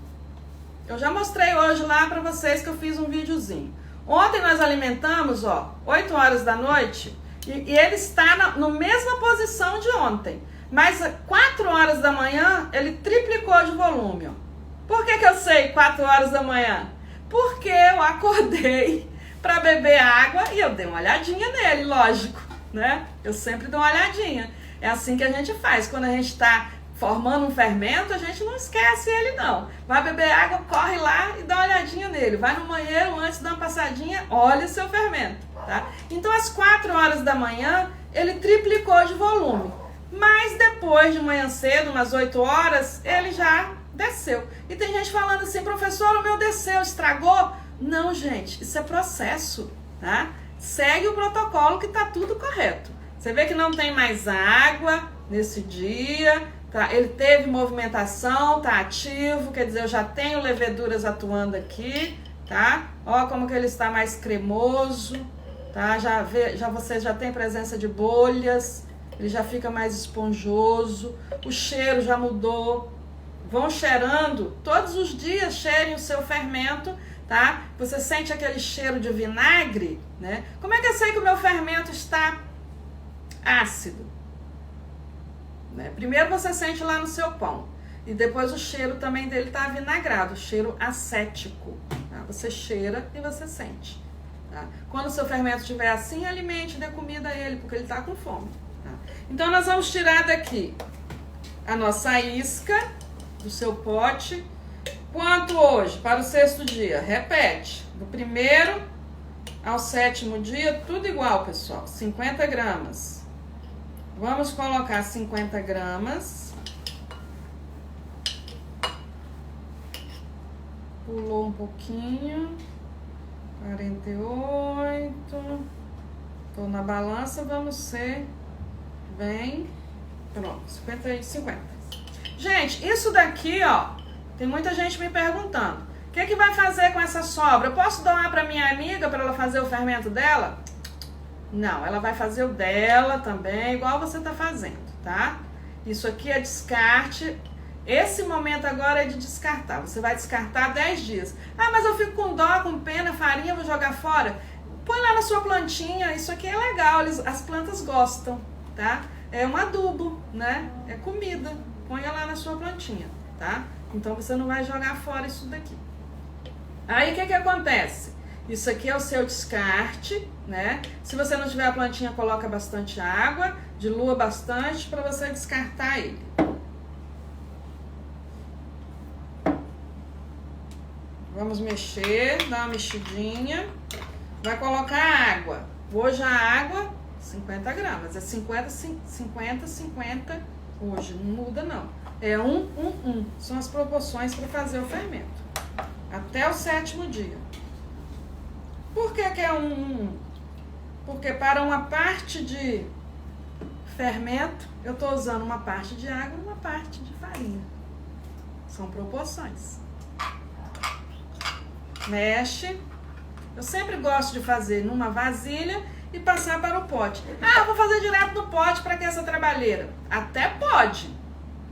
Eu já mostrei hoje lá para vocês que eu fiz um videozinho. Ontem nós alimentamos, ó, 8 horas da noite, e ele está na mesma posição de ontem. Mas 4 horas da manhã, ele triplicou de volume, ó. Por que eu sei 4 horas da manhã? Porque eu acordei para beber água e eu dei uma olhadinha nele, lógico, né? Eu sempre dou uma olhadinha. É assim que a gente faz. Quando a gente está formando um fermento, a gente não esquece ele, não. Vai beber água, corre lá e dá uma olhadinha nele. Vai no banheiro antes de dar uma passadinha, olha o seu fermento, tá? Então, às 4 horas da manhã, ele triplicou de volume. Mas depois de manhã cedo, umas 8 horas, ele já desceu. E tem gente falando assim: professor, o meu desceu, estragou? Não, gente, isso é processo, tá? Segue o protocolo que tá tudo correto. Você vê que não tem mais água nesse dia, tá? Ele teve movimentação, tá ativo, quer dizer, eu já tenho leveduras atuando aqui, tá? Ó como que ele está mais cremoso, tá? Vocês já tem presença de bolhas, ele já fica mais esponjoso, o cheiro já mudou. Vão cheirando, todos os dias cheirem o seu fermento, tá? Você sente aquele cheiro de vinagre, né? Como é que eu sei que o meu fermento está ácido? Né? Primeiro você sente lá no seu pão, e depois o cheiro também dele tá vinagrado, cheiro acético, tá? Você cheira e você sente, tá? Quando o seu fermento estiver assim, alimente, dê comida a ele, porque ele tá com fome, tá? Então nós vamos tirar daqui a nossa isca do seu pote. Quanto hoje? Para o 6º dia. Repete. Do 1º ao 7º dia, tudo igual, pessoal. 50 gramas. Vamos colocar 50 gramas. Pulou um pouquinho. 48. Estou na balança, vamos ser bem. Pronto, 50 e 50. Gente, isso daqui, ó, tem muita gente me perguntando: o que é que vai fazer com essa sobra? Eu posso doar para minha amiga para ela fazer o fermento dela? Não, ela vai fazer o dela também, igual você tá fazendo, tá? Isso aqui é descarte. Esse momento agora é de descartar. Você vai descartar 10 dias. Ah, mas eu fico com dó, com pena, farinha, vou jogar fora. Põe lá na sua plantinha, isso aqui é legal, as plantas gostam, tá? É um adubo, né? É comida. Ponha lá na sua plantinha, tá? Então você não vai jogar fora isso daqui. Aí o que acontece? Isso aqui é o seu descarte, né? Se você não tiver a plantinha, coloca bastante água, dilua bastante para você descartar ele. Vamos mexer, dar uma mexidinha. Vai colocar água. Hoje a água 50 gramas. É 50, 50, 50 hoje. Não muda, não. É 1, 1, 1. São as proporções para fazer o fermento. Até o 7º dia. Por que é 1, 1, 1? Porque para uma parte de fermento, eu estou usando uma parte de água e uma parte de farinha. São proporções. Mexe. Eu sempre gosto de fazer numa vasilha e passar para o pote. Ah, eu vou fazer direto no pote para que essa trabalheira. Até pode,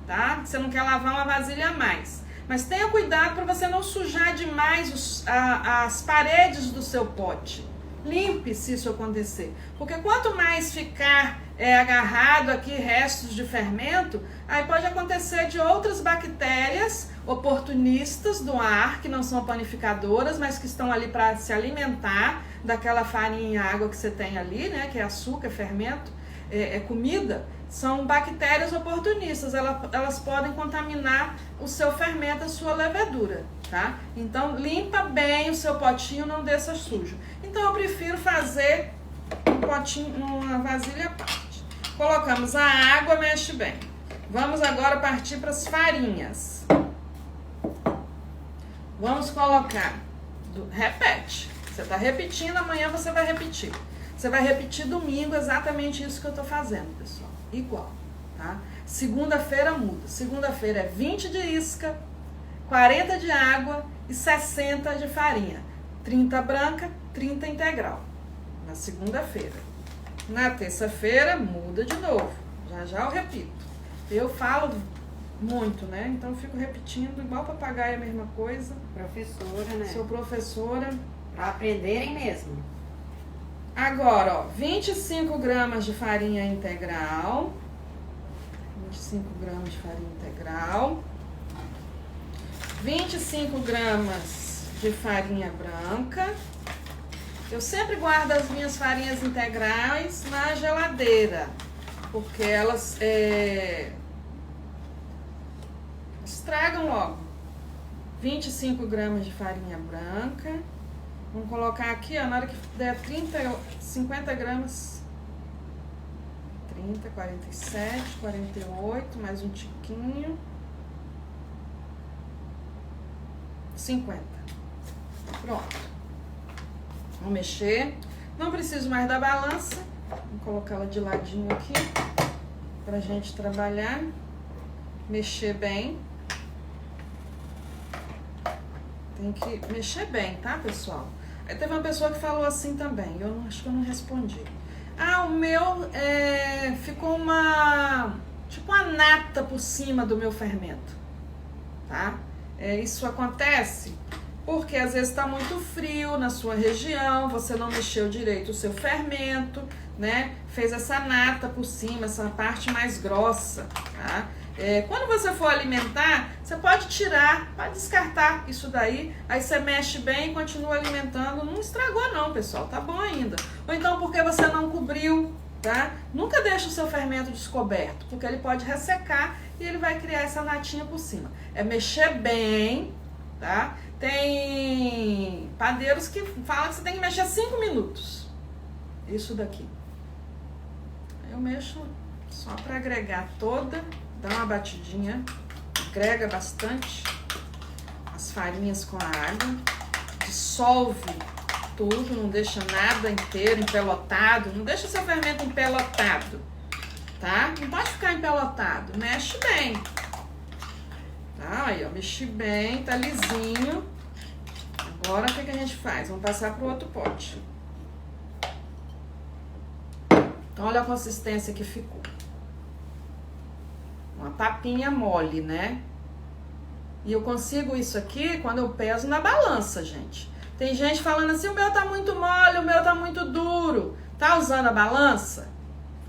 tá? Você não quer lavar uma vasilha a mais. Mas tenha cuidado para você não sujar demais as paredes do seu pote. Limpe se isso acontecer. Porque quanto mais ficar agarrado aqui restos de fermento, aí pode acontecer de outras bactérias oportunistas do ar, que não são panificadoras, mas que estão ali para se alimentar daquela farinha e água que você tem ali, né? Que é açúcar, fermento, é comida. São bactérias oportunistas, elas podem contaminar o seu fermento, a sua levedura, tá? Então, limpa bem o seu potinho, não deixa sujo. Então, eu prefiro fazer um potinho, uma vasilha à parte. Colocamos a água, mexe bem. Vamos agora partir para as farinhas. Vamos colocar, repete. Você está repetindo, amanhã você vai repetir. Você vai repetir domingo exatamente isso que eu estou fazendo, pessoal. Igual, tá? Segunda-feira muda. Segunda-feira é 20 de isca, 40 de água e 60 de farinha. 30 branca, 30 integral. Na segunda-feira. Na terça-feira muda de novo. Já eu repito. Eu falo muito, né? Então eu fico repetindo, igual papagaio, a mesma coisa.
Professora, né?
Sou professora.
Para aprenderem mesmo.
Agora, ó, 25 gramas de farinha integral. 25 gramas de farinha integral. 25 gramas de farinha branca. Eu sempre guardo as minhas farinhas integrais na geladeira, porque elas estragam logo. 25 gramas de farinha branca. Vamos colocar aqui, ó, na hora que der 50 gramas. 30, 47, 48, mais um tiquinho. 50. Pronto. Vamos mexer. Não preciso mais da balança. Vou colocar ela de ladinho aqui pra gente trabalhar. Mexer bem. Tem que mexer bem, tá, pessoal? Aí teve uma pessoa que falou assim também, acho que eu não respondi. Ah, o meu ficou tipo uma nata por cima do meu fermento, tá? Isso acontece porque às vezes está muito frio na sua região, você não mexeu direito o seu fermento, né? Fez essa nata por cima, essa parte mais grossa, tá? Quando você for alimentar, você pode tirar, pode descartar isso daí, aí você mexe bem e continua alimentando. Não estragou não, pessoal, tá bom ainda. Ou então porque você não cobriu, tá? Nunca deixe o seu fermento descoberto, porque ele pode ressecar e ele vai criar essa natinha por cima. É mexer bem, tá? Tem padeiros que falam que você tem que mexer 5 minutos. Isso daqui. Eu mexo só para agregar toda. Dá uma batidinha, agrega bastante as farinhas com a água, dissolve tudo, não deixa nada inteiro, empelotado, não deixa seu fermento empelotado, tá? Não pode ficar empelotado, mexe bem. Tá, aí ó, mexi bem, tá lisinho. Agora o que a gente faz? Vamos passar pro outro pote. Então olha a consistência que ficou. Uma papinha mole, né? E eu consigo isso aqui quando eu peso na balança, gente. Tem gente falando assim, o meu tá muito mole, o meu tá muito duro. Tá usando a balança?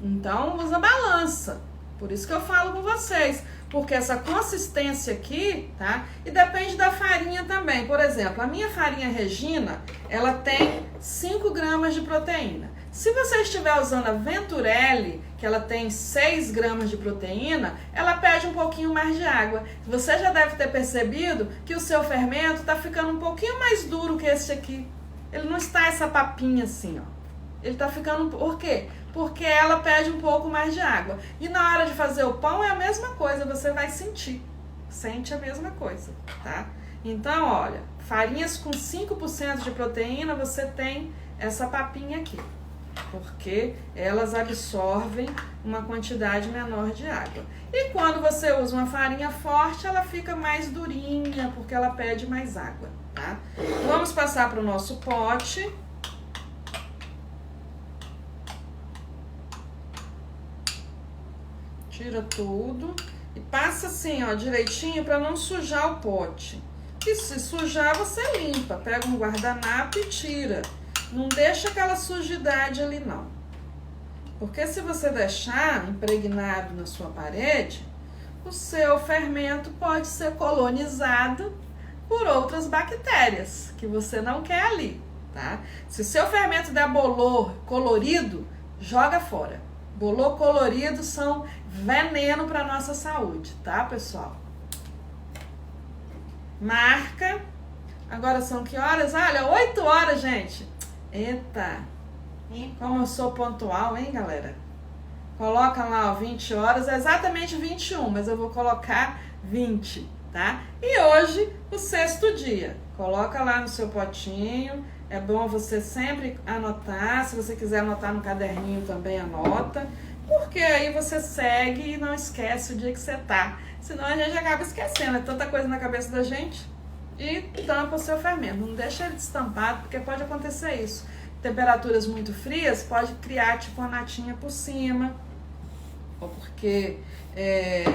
Então usa a balança. Por isso que eu falo com vocês. Porque essa consistência aqui, tá? E depende da farinha também. Por exemplo, a minha farinha Regina, ela tem 5 gramas de proteína. Se você estiver usando a Venturelli, que ela tem 6 gramas de proteína, ela pede um pouquinho mais de água. Você já deve ter percebido que o seu fermento está ficando um pouquinho mais duro que esse aqui. Ele não está essa papinha assim, ó. Ele está ficando... Por quê? porque ela pede um pouco mais de água. E na hora de fazer o pão é a mesma coisa, você vai sentir. Sente a mesma coisa, tá? Então, olha, farinhas com 5% de proteína, você tem essa papinha aqui, porque elas absorvem uma quantidade menor de água. E quando você usa uma farinha forte, ela fica mais durinha, porque ela pede mais água, tá? Vamos passar para o nosso pote. Tira tudo e passa assim, ó, direitinho para não sujar o pote. E se sujar, você limpa. Pega um guardanapo e tira. Não deixa aquela sujidade ali, não. Porque se você deixar impregnado na sua parede, o seu fermento pode ser colonizado por outras bactérias que você não quer ali, tá? Se o seu fermento der bolor colorido, joga fora. Bolor colorido são veneno para nossa saúde, tá, pessoal? Marca. Agora são que horas? Olha, 8 horas, gente. Eita. Como eu sou pontual, hein, galera? Coloca lá, ó, 20 horas, é exatamente 21, mas eu vou colocar 20, tá? E hoje, o 6º dia. Coloca lá no seu potinho. É bom você sempre anotar. Se você quiser anotar no caderninho também, anota. Porque aí você segue e não esquece o dia que você tá. Senão a gente acaba esquecendo. É tanta coisa na cabeça da gente. E tampa o seu fermento. Não deixa ele destampado, porque pode acontecer isso. Temperaturas muito frias pode criar tipo uma natinha por cima. Ou porque...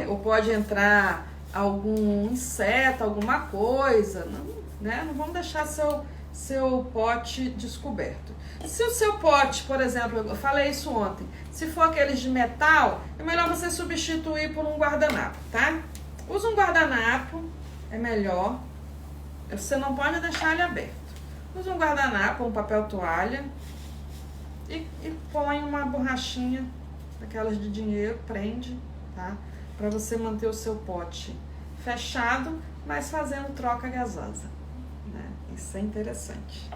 ou pode entrar algum inseto, alguma coisa. Não, né? Não vamos deixar seu pote descoberto. Se o seu pote, por exemplo, eu falei isso ontem, se for aqueles de metal, é melhor você substituir por um guardanapo, tá? Usa um guardanapo, é melhor. Você não pode deixar ele aberto. Usa um guardanapo, um papel toalha e põe uma borrachinha, daquelas de dinheiro, prende, tá? Para você manter o seu pote fechado, mas fazendo troca gasosa, né? Isso é interessante.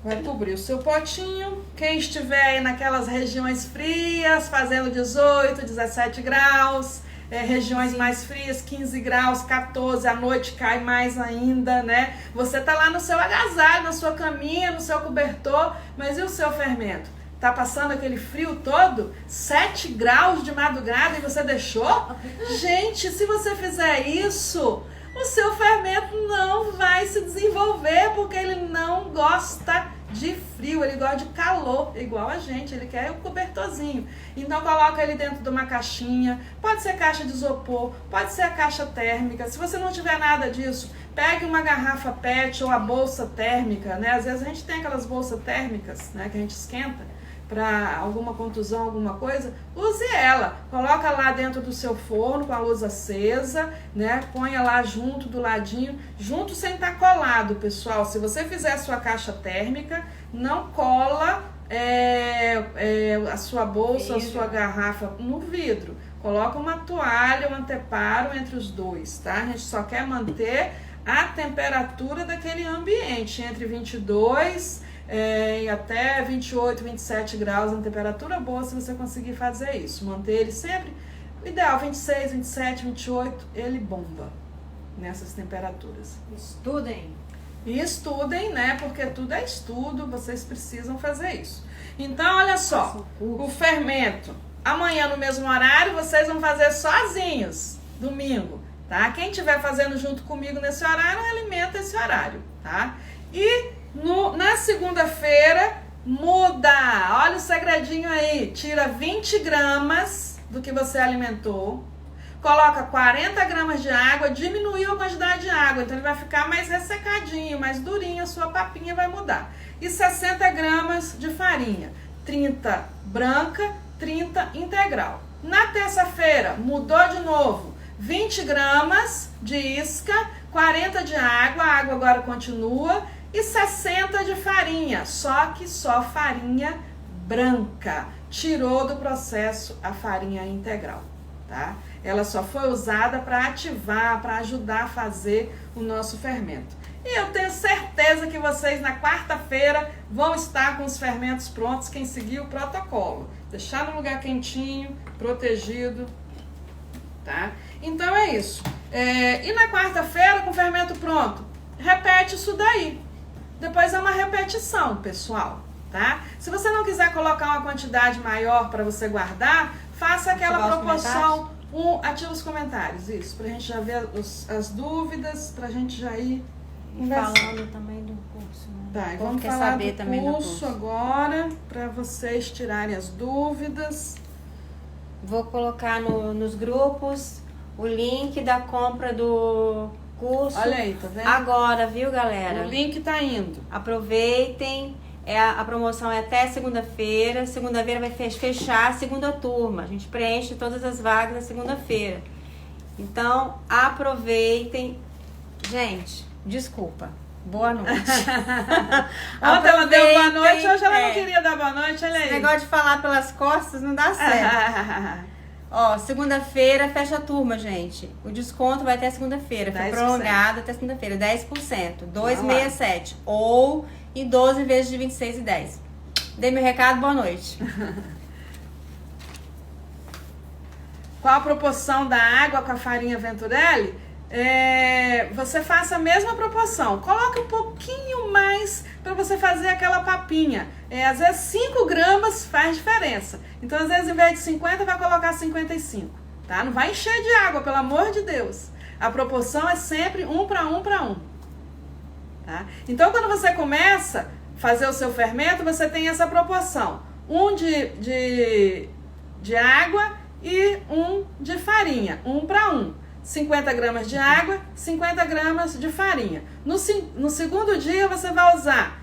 Vai cobrir o seu potinho. Quem estiver aí naquelas regiões frias, fazendo 18, 17 graus, regiões mais frias, 15 graus, 14, à noite cai mais ainda, né? Você tá lá no seu agasalho, na sua caminha, no seu cobertor, mas e o seu fermento? Tá passando aquele frio todo? 7 graus de madrugada e você deixou? Gente, se você fizer isso, o seu fermento não vai se desenvolver, porque ele não gosta de frio, ele gosta de calor, igual a gente, ele quer o cobertorzinho. Então coloca ele dentro de uma caixinha, pode ser caixa de isopor, pode ser a caixa térmica. Se você não tiver nada disso, pegue uma garrafa PET ou a bolsa térmica, né? Às vezes a gente tem aquelas bolsas térmicas, né, que a gente esquenta para alguma contusão, alguma coisa, use ela, coloca lá dentro do seu forno com a luz acesa, né, ponha lá junto, do ladinho, junto sem estar colado, pessoal. Se você fizer a sua caixa térmica, não cola a sua bolsa, a sua garrafa no vidro, coloca uma toalha, um anteparo entre os dois, tá? A gente só quer manter a temperatura daquele ambiente, entre 22 e até 28, 27 graus, uma temperatura boa se você conseguir fazer isso. Manter ele sempre, o ideal 26, 27, 28, ele bomba nessas temperaturas.
Estudem.
E estudem, né? Porque tudo é estudo, vocês precisam fazer isso. Então, olha só, o fermento, amanhã no mesmo horário, vocês vão fazer sozinhos, domingo, tá? Quem estiver fazendo junto comigo nesse horário, alimenta esse horário, tá? E na segunda-feira, muda. Olha o segredinho aí. Tira 20 gramas do que você alimentou. Coloca 40 gramas de água. Diminuiu a quantidade de água. Então ele vai ficar mais ressecadinho, mais durinho. A sua papinha vai mudar. E 60 gramas de farinha. 30 branca, 30 integral. Na terça-feira, mudou de novo. 20 gramas de isca, 40 de água. A água agora continua. E 60 de farinha, só que só farinha branca. Tirou do processo a farinha integral, tá? Ela só foi usada para ativar, para ajudar a fazer o nosso fermento. E eu tenho certeza que vocês na quarta-feira vão estar com os fermentos prontos, quem seguir o protocolo. Deixar no lugar quentinho, protegido, tá? Então é isso. E na quarta-feira, com o fermento pronto, repete isso daí. Depois é uma repetição, pessoal, tá? Se você não quiser colocar uma quantidade maior para você guardar, faça aquela proporção. Ativa os comentários, isso, pra gente já ver as dúvidas, pra gente já ir
falando também do curso, né?
Tá, e vamos
quer
falar
saber
do
também
curso agora, para vocês tirarem as dúvidas.
Vou colocar nos grupos o link da compra do curso.
Olha aí, tá vendo?
Agora, viu, galera?
O link tá indo.
Aproveitem. A promoção é até segunda-feira. Segunda-feira vai fechar a segunda turma. A gente preenche todas as vagas na segunda-feira. Então, aproveitem. Gente, desculpa. Boa noite.
Ontem ela deu boa noite, hoje ela não queria dar boa noite, olha aí.
Esse negócio de falar pelas costas não dá certo. Ó, segunda-feira fecha a turma, gente. O desconto vai até segunda-feira. Foi
10%.
prolongado até segunda-feira. 10%. 2,67. Ou em 12 vezes de 26,10. Dei meu recado, boa noite.
Qual a proporção da água com a farinha Venturelli? Você faça a mesma proporção. Coloque um pouquinho mais para você fazer aquela papinha. Às vezes 5 gramas faz diferença. Então, às vezes, em vez de 50, vai colocar 55. Tá? Não vai encher de água, pelo amor de Deus. A proporção é sempre 1 para 1 para 1. Tá? Então, quando você começa a fazer o seu fermento, você tem essa proporção. 1 de água e 1 de farinha. 1 para 1. 50 gramas de água, 50 gramas de farinha. No segundo dia, você vai usar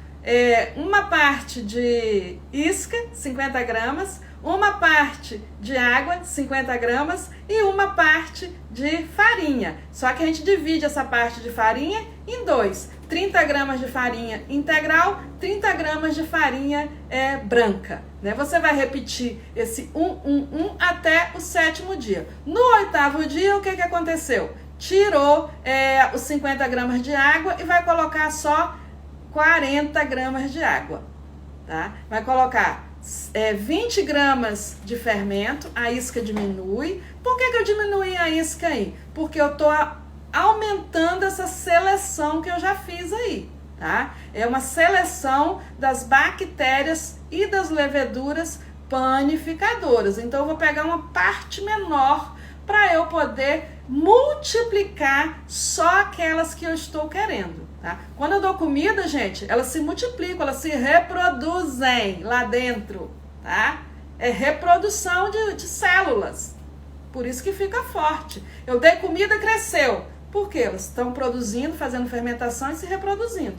uma parte de isca, 50 gramas, uma parte de água, 50 gramas, e uma parte de farinha. Só que a gente divide essa parte de farinha em 2. 30 gramas de farinha integral, 30 gramas de farinha branca. Né? Você vai repetir esse 1 até o 7º dia. No 8º dia, o que aconteceu? Tirou os 50 gramas de água e vai colocar só 40 gramas de água. Tá? Vai colocar 20 gramas de fermento, a isca diminui. Por que eu diminui a isca aí? Porque eu estou aumentando essa seleção que eu já fiz aí, tá? É uma seleção das bactérias e das leveduras panificadoras. Então, eu vou pegar uma parte menor para eu poder multiplicar só aquelas que eu estou querendo, tá? Quando eu dou comida, gente, elas se multiplicam, elas se reproduzem lá dentro, tá? É reprodução de células. Por isso que fica forte. Eu dei comida, cresceu. Por quê? Elas estão produzindo, fazendo fermentação e se reproduzindo.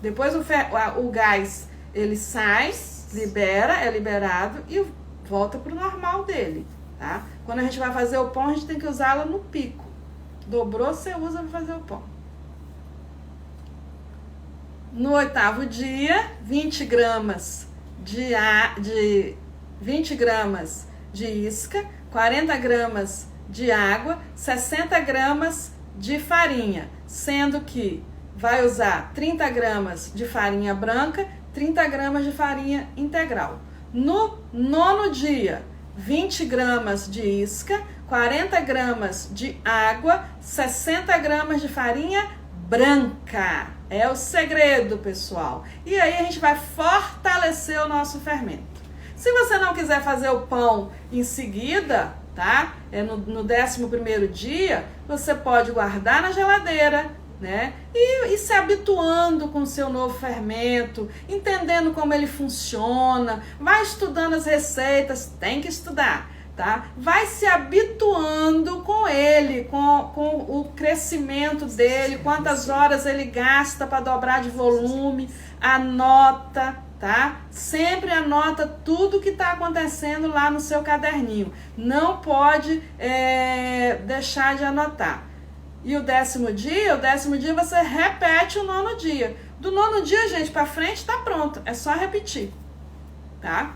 Depois o gás, ele sai, é liberado e volta para o normal dele, tá? Quando a gente vai fazer o pão, a gente tem que usá-la no pico. Dobrou, você usa para fazer o pão. No 8º dia, 20 gramas de 20 gramas de isca, 40 gramas de água, 60 gramas de farinha, sendo que vai usar 30 gramas de farinha branca, 30 gramas de farinha integral. No 9º dia, 20 gramas de isca, 40 gramas de água, 60 gramas de farinha branca. É o segredo, pessoal. E aí a gente vai fortalecer o nosso fermento. Se você não quiser fazer o pão em seguida, tá? No 11º dia, você pode guardar na geladeira, né? E se habituando com o seu novo fermento, entendendo como ele funciona, vai estudando as receitas, tem que estudar, tá? Vai se habituando com ele, com o crescimento dele, quantas horas ele gasta para dobrar de volume, anota, tá? Sempre anota tudo que está acontecendo lá no seu caderninho. Não pode deixar de anotar. E o 10º dia você repete o 9º dia. Do 9º dia, gente, para frente tá pronto. É só repetir, tá?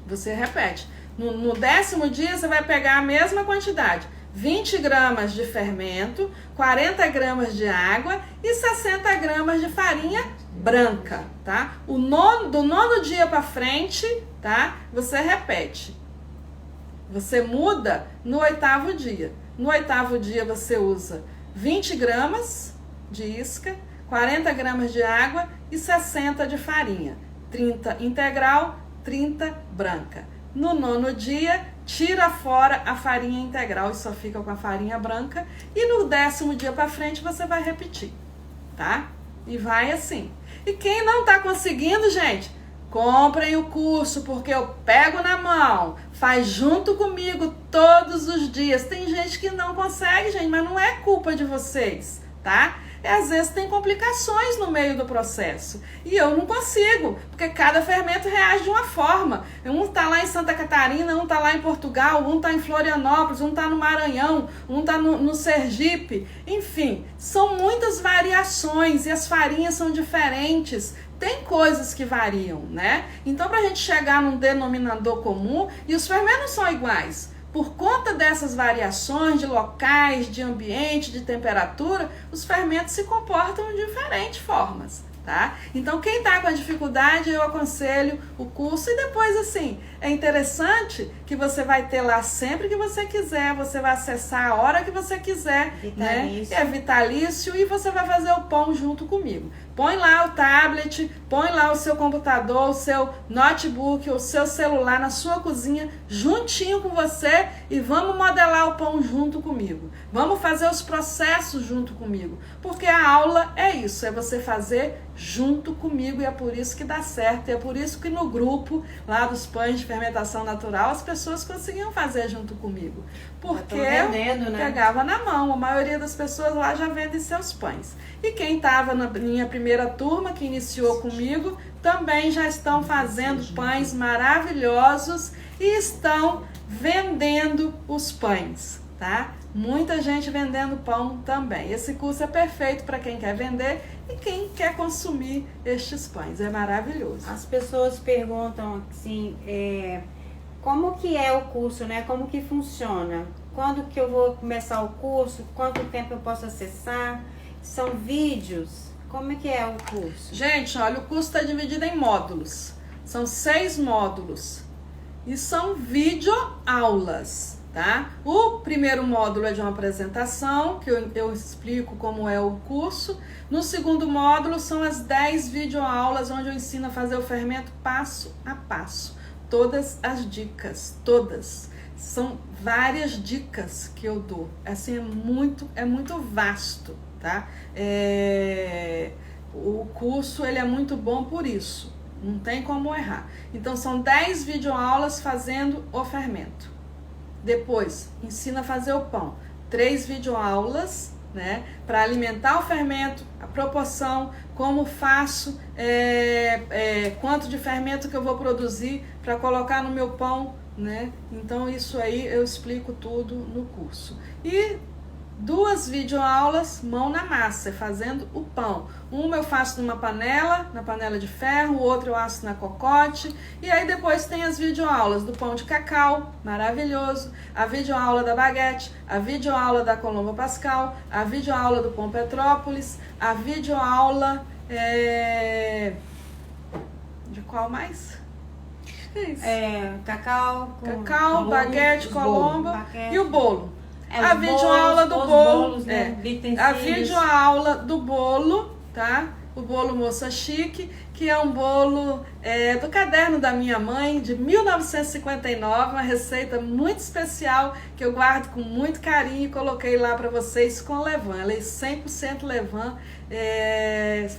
Você repete. No 10º dia, você vai pegar a mesma quantidade. 20 gramas de fermento, 40 gramas de água e 60 gramas de farinha branca, tá? Do nono dia para frente, tá? Você repete. Você muda no 8º dia. No 8º dia você usa 20 gramas de isca, 40 gramas de água e 60 de farinha. 30 integral, 30 branca. No nono dia, tira fora a farinha integral e só fica com a farinha branca. E no 10º dia para frente você vai repetir, tá? E vai assim. E quem não tá conseguindo, gente, comprem o curso, porque eu pego na mão, faz junto comigo todos os dias. Tem gente que não consegue, gente, mas não é culpa de vocês, tá? Às vezes tem complicações no meio do processo. E eu não consigo, porque cada fermento reage de uma forma. Um tá lá em Santa Catarina, um tá lá em Portugal, um tá em Florianópolis, um tá no Maranhão, um tá no Sergipe. Enfim, são muitas variações e as farinhas são diferentes. Tem coisas que variam, né? Então, pra gente chegar num denominador comum, e os fermentos são iguais. Por conta dessas variações de locais, de ambiente, de temperatura, os fermentos se comportam de diferentes formas, tá? Então, quem tá com a dificuldade, eu aconselho o curso. E depois, assim, é interessante que você vai ter lá sempre que você quiser, você vai acessar a hora que você quiser,
Vitalício.
né? É vitalício, e você vai fazer o pão junto comigo. Põe lá o tablet, põe lá o seu computador, o seu notebook, o seu celular na sua cozinha, juntinho com você, e vamos modelar o pão junto comigo. Vamos fazer os processos junto comigo. Porque a aula é isso, é você fazer junto comigo, e é por isso que dá certo. E é por isso que no grupo lá dos pães de fermentação natural, as pessoas conseguiam fazer junto comigo. Porque eu pegava na mão. A maioria das pessoas lá já vendem seus pães. E quem estava na minha primeira turma, que iniciou comigo, também já estão fazendo pães maravilhosos e estão vendendo os pães, tá? Muita gente vendendo pão também. Esse curso é perfeito para quem quer vender e quem quer consumir estes pães. É maravilhoso.
As pessoas perguntam assim, como que é o curso, né? Como que funciona? Quando que eu vou começar o curso? Quanto tempo eu posso acessar? São vídeos? Como é que é o curso?
Gente, olha, o curso está dividido em módulos. São 6 módulos. E são videoaulas, tá? O primeiro módulo é de uma apresentação, que eu explico como é o curso. No segundo módulo são as 10 videoaulas, onde eu ensino a fazer o fermento passo a passo. Todas as dicas, todas. São várias dicas que eu dou. Assim, é muito vasto, tá? O curso, ele é muito bom por isso. Não tem como errar. Então, são 10 videoaulas fazendo o fermento. Depois, ensina a fazer o pão. 3 videoaulas, né? Para alimentar o fermento, a proporção, como faço, quanto de fermento que eu vou produzir para colocar no meu pão, né? Então, isso aí eu explico tudo no curso. E 2 videoaulas, mão na massa, fazendo o pão. Uma eu faço numa panela, na panela de ferro, o outro eu asso na cocote. E aí depois tem as videoaulas do pão de cacau, maravilhoso, a videoaula da baguete, a videoaula da Colombo Pascal, a videoaula do pão Petrópolis, a videoaula de qual mais?
Cacau,
baguete, Colombo e o bolo. A
os
videoaula
bolos,
do bolo,
bolos, né?
a videoaula do bolo, tá? O bolo Moça Chique, que é um bolo do caderno da minha mãe, de 1959, uma receita muito especial que eu guardo com muito carinho e coloquei lá para vocês com levain. Ela é 100% levain,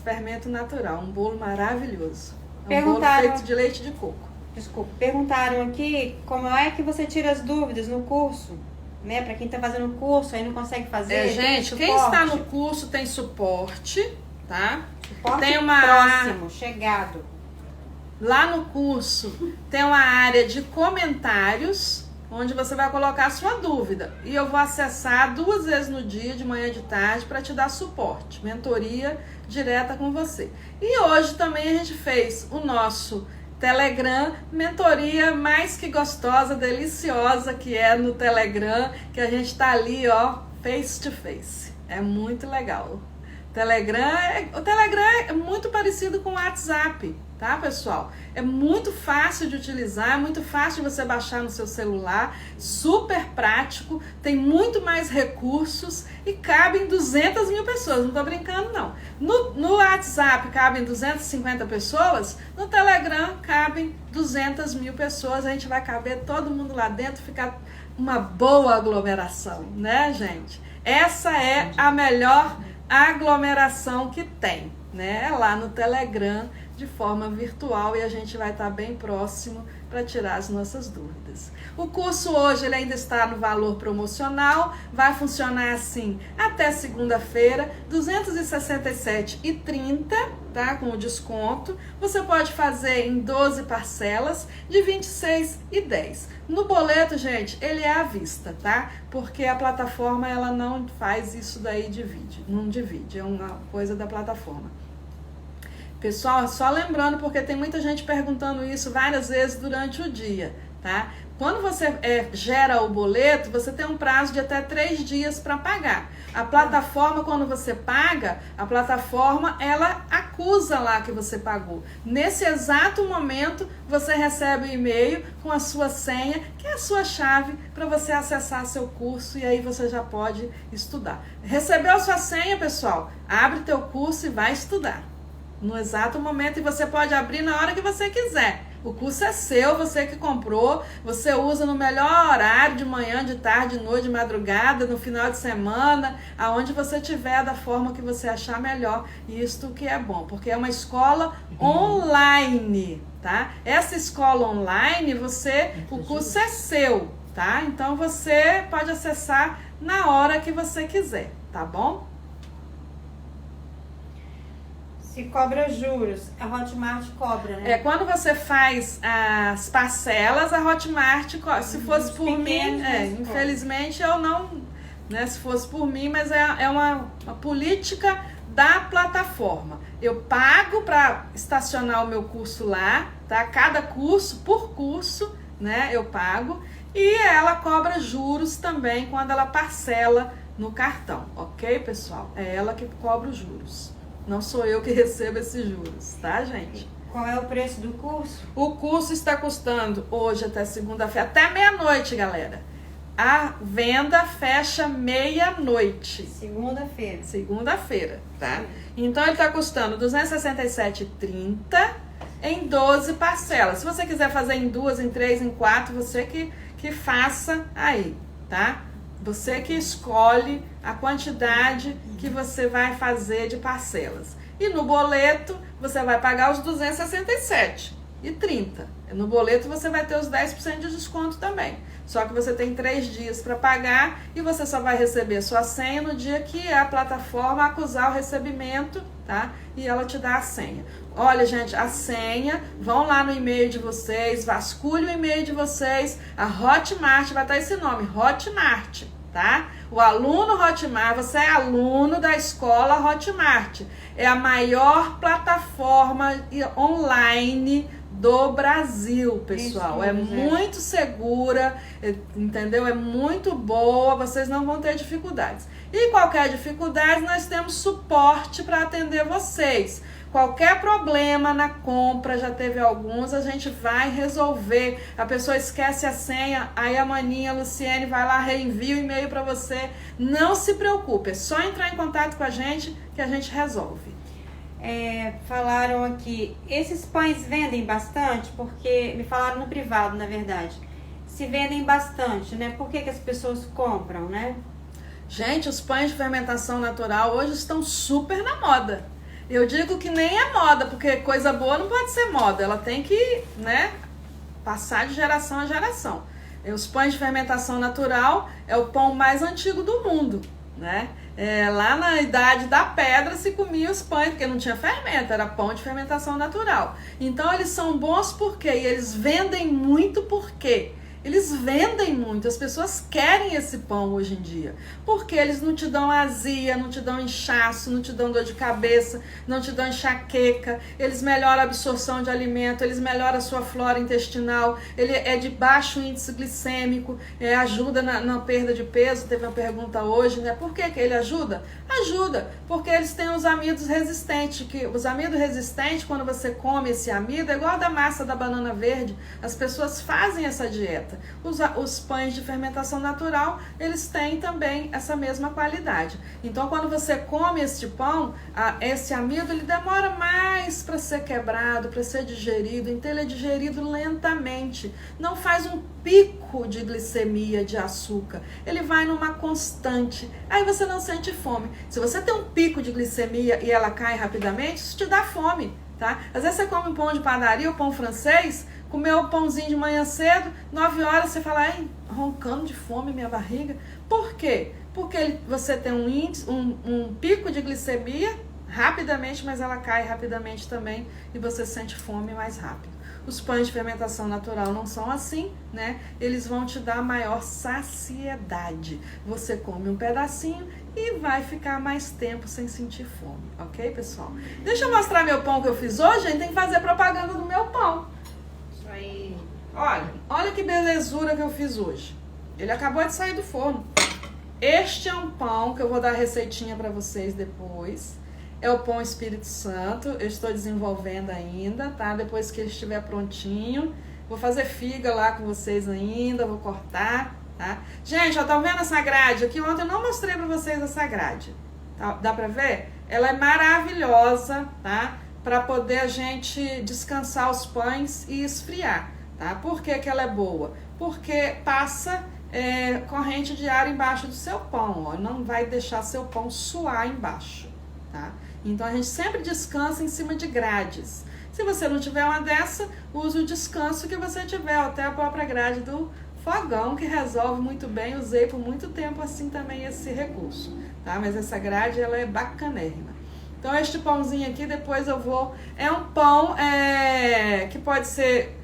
fermento natural, um bolo maravilhoso. É um bolo feito de leite de coco.
Desculpa, perguntaram aqui como é que você tira as dúvidas no curso, né? Para quem está fazendo o curso aí não consegue fazer.
Gente, quem está no curso tem suporte, tá?
Suporte
tem uma
próximo, chegado.
Lá no curso tem uma área de comentários, onde você vai colocar a sua dúvida. E eu vou acessar 2 vezes no dia, de manhã e de tarde, para te dar suporte, mentoria direta com você. E hoje também a gente fez o nosso Telegram, mentoria mais que gostosa, deliciosa que é no Telegram, que a gente tá ali, ó, face to face. É muito legal. O Telegram é muito parecido com o WhatsApp, tá, pessoal? É muito fácil de utilizar, é muito fácil de você baixar no seu celular, super prático, tem muito mais recursos e cabem 200 mil pessoas, não tô brincando não. No WhatsApp cabem 250 pessoas, no Telegram cabem 200 mil pessoas, a gente vai caber todo mundo lá dentro, ficar uma boa aglomeração, né, gente? Essa é a melhor aglomeração que tem, né? Lá no Telegram, de forma virtual, e a gente vai estar bem próximo para tirar as nossas dúvidas. O curso hoje ele ainda está no valor promocional, vai funcionar assim até segunda-feira, R$ 267,30, tá? Com o desconto. Você pode fazer em 12 parcelas de R$ 26,10. No boleto, gente, ele é à vista, tá? Porque a plataforma ela não faz isso daí, não divide, é uma coisa da plataforma. Pessoal, só lembrando, porque tem muita gente perguntando isso várias vezes durante o dia, tá? Quando você gera o boleto, você tem um prazo de até 3 dias para pagar. A plataforma, quando você paga, a plataforma, ela acusa lá que você pagou. Nesse exato momento, você recebe um e-mail com a sua senha, que é a sua chave para você acessar seu curso e aí você já pode estudar. Recebeu a sua senha, pessoal? Abre teu curso e vai estudar. No exato momento, e você pode abrir na hora que você quiser. O curso é seu, você que comprou, você usa no melhor horário, de manhã, de tarde, de noite, de madrugada, no final de semana, aonde você tiver, da forma que você achar melhor. Isto que é bom, porque é uma escola online, tá? Essa escola online, o curso é seu, tá? Então você pode acessar na hora que você quiser, tá bom?
Se cobra juros, a Hotmart cobra, né?
Quando você faz as parcelas, a Hotmart, se fosse por mim, infelizmente eu não, né, se fosse por mim, mas é uma política da plataforma. Eu pago para estacionar o meu curso lá, tá? Cada curso, por curso, né, eu pago, e ela cobra juros também quando ela parcela no cartão, ok, pessoal? É ela que cobra os juros. Não sou eu que recebo esses juros, tá, gente?
Qual é o preço do curso?
O curso está custando hoje até segunda-feira, até meia-noite, galera. A venda fecha meia-noite.
Segunda-feira.
Segunda-feira, tá? Então ele está custando R$ 267,30 em 12 parcelas. Se você quiser fazer em 2, em 3, em 4, você que faça aí, tá? Você que escolhe a quantidade que você vai fazer de parcelas. E no boleto, você vai pagar os R$ 267,30. No boleto, você vai ter os 10% de desconto também. Só que você tem 3 dias para pagar e você só vai receber sua senha no dia que a plataforma acusar o recebimento, tá? E ela te dá a senha. Olha, gente, a senha, vão lá no e-mail de vocês, vasculhe o e-mail de vocês, a Hotmart, vai estar esse nome, Hotmart, tá? O aluno Hotmart, você é aluno da escola Hotmart, é a maior plataforma online do Brasil, pessoal. É muito segura, entendeu? É muito boa, vocês não vão ter dificuldades. E qualquer dificuldade, nós temos suporte para atender vocês. Qualquer problema na compra, já teve alguns, a gente vai resolver. A pessoa esquece a senha, aí a maninha, a Luciene, vai lá, reenvia o e-mail para você. Não se preocupe, é só entrar em contato com a gente que a gente resolve.
Falaram aqui, esses pães vendem bastante? Porque me falaram no privado, na verdade. Se vendem bastante, né? Por que as pessoas compram, né?
Gente, os pães de fermentação natural hoje estão super na moda. Eu digo que nem é moda, porque coisa boa não pode ser moda. Ela tem que, né, passar de geração a geração. E os pães de fermentação natural é o pão mais antigo do mundo, né? Lá na Idade da Pedra se comia os pães, porque não tinha fermento, era pão de fermentação natural. Então eles são bons porque eles vendem muito porque Eles vendem muito, as pessoas querem esse pão hoje em dia, porque eles não te dão azia, não te dão inchaço, não te dão dor de cabeça, não te dão enxaqueca, eles melhoram a absorção de alimento, eles melhoram a sua flora intestinal, ele é de baixo índice glicêmico, ajuda na perda de peso. Teve uma pergunta hoje, né? Por que ele ajuda? Ajuda, porque eles têm os amidos resistentes, que os amidos resistentes, quando você come esse amido, é igual a da massa da banana verde, as pessoas fazem essa dieta. Os pães de fermentação natural, eles têm também essa mesma qualidade. Então, quando você come este pão, esse amido, ele demora mais para ser quebrado, para ser digerido. Então, ele é digerido lentamente. Não faz um pico de glicemia, de açúcar. Ele vai numa constante. Aí você não sente fome. Se você tem um pico de glicemia e ela cai rapidamente, isso te dá fome, tá? Às vezes você come um pão de padaria, o pão francês, comeu o pãozinho de manhã cedo, 9 horas você fala, ai, roncando de fome minha barriga. Por quê? Porque você tem um pico de glicemia rapidamente, mas ela cai rapidamente também e você sente fome mais rápido. Os pães de fermentação natural não são assim, né? Eles vão te dar maior saciedade. Você come um pedacinho e vai ficar mais tempo sem sentir fome, ok, pessoal? Deixa eu mostrar meu pão que eu fiz hoje, a gente tem que fazer propaganda do meu pão.
Isso aí.
Olha que belezura que eu fiz hoje. Ele acabou de sair do forno. Este é um pão que eu vou dar receitinha para vocês depois. É o pão Espírito Santo, eu estou desenvolvendo ainda, tá? Depois que ele estiver prontinho, vou fazer figa lá com vocês ainda, vou cortar, tá? Gente, ó, tá vendo essa grade aqui? Ontem eu não mostrei pra vocês essa grade, tá? Dá pra ver? Ela é maravilhosa, tá? Pra poder a gente descansar os pães e esfriar, tá? Por que que ela é boa? Porque passa corrente de ar embaixo do seu pão, ó, não vai deixar seu pão suar embaixo, tá? Então a gente sempre descansa em cima de grades. Se você não tiver uma dessa, use o descanso que você tiver, até a própria grade do fogão, que resolve muito bem. Usei por muito tempo assim também esse recurso, tá? Mas essa grade, ela é bacanérrima. Então este pãozinho aqui, depois eu vou... É um pão que pode ser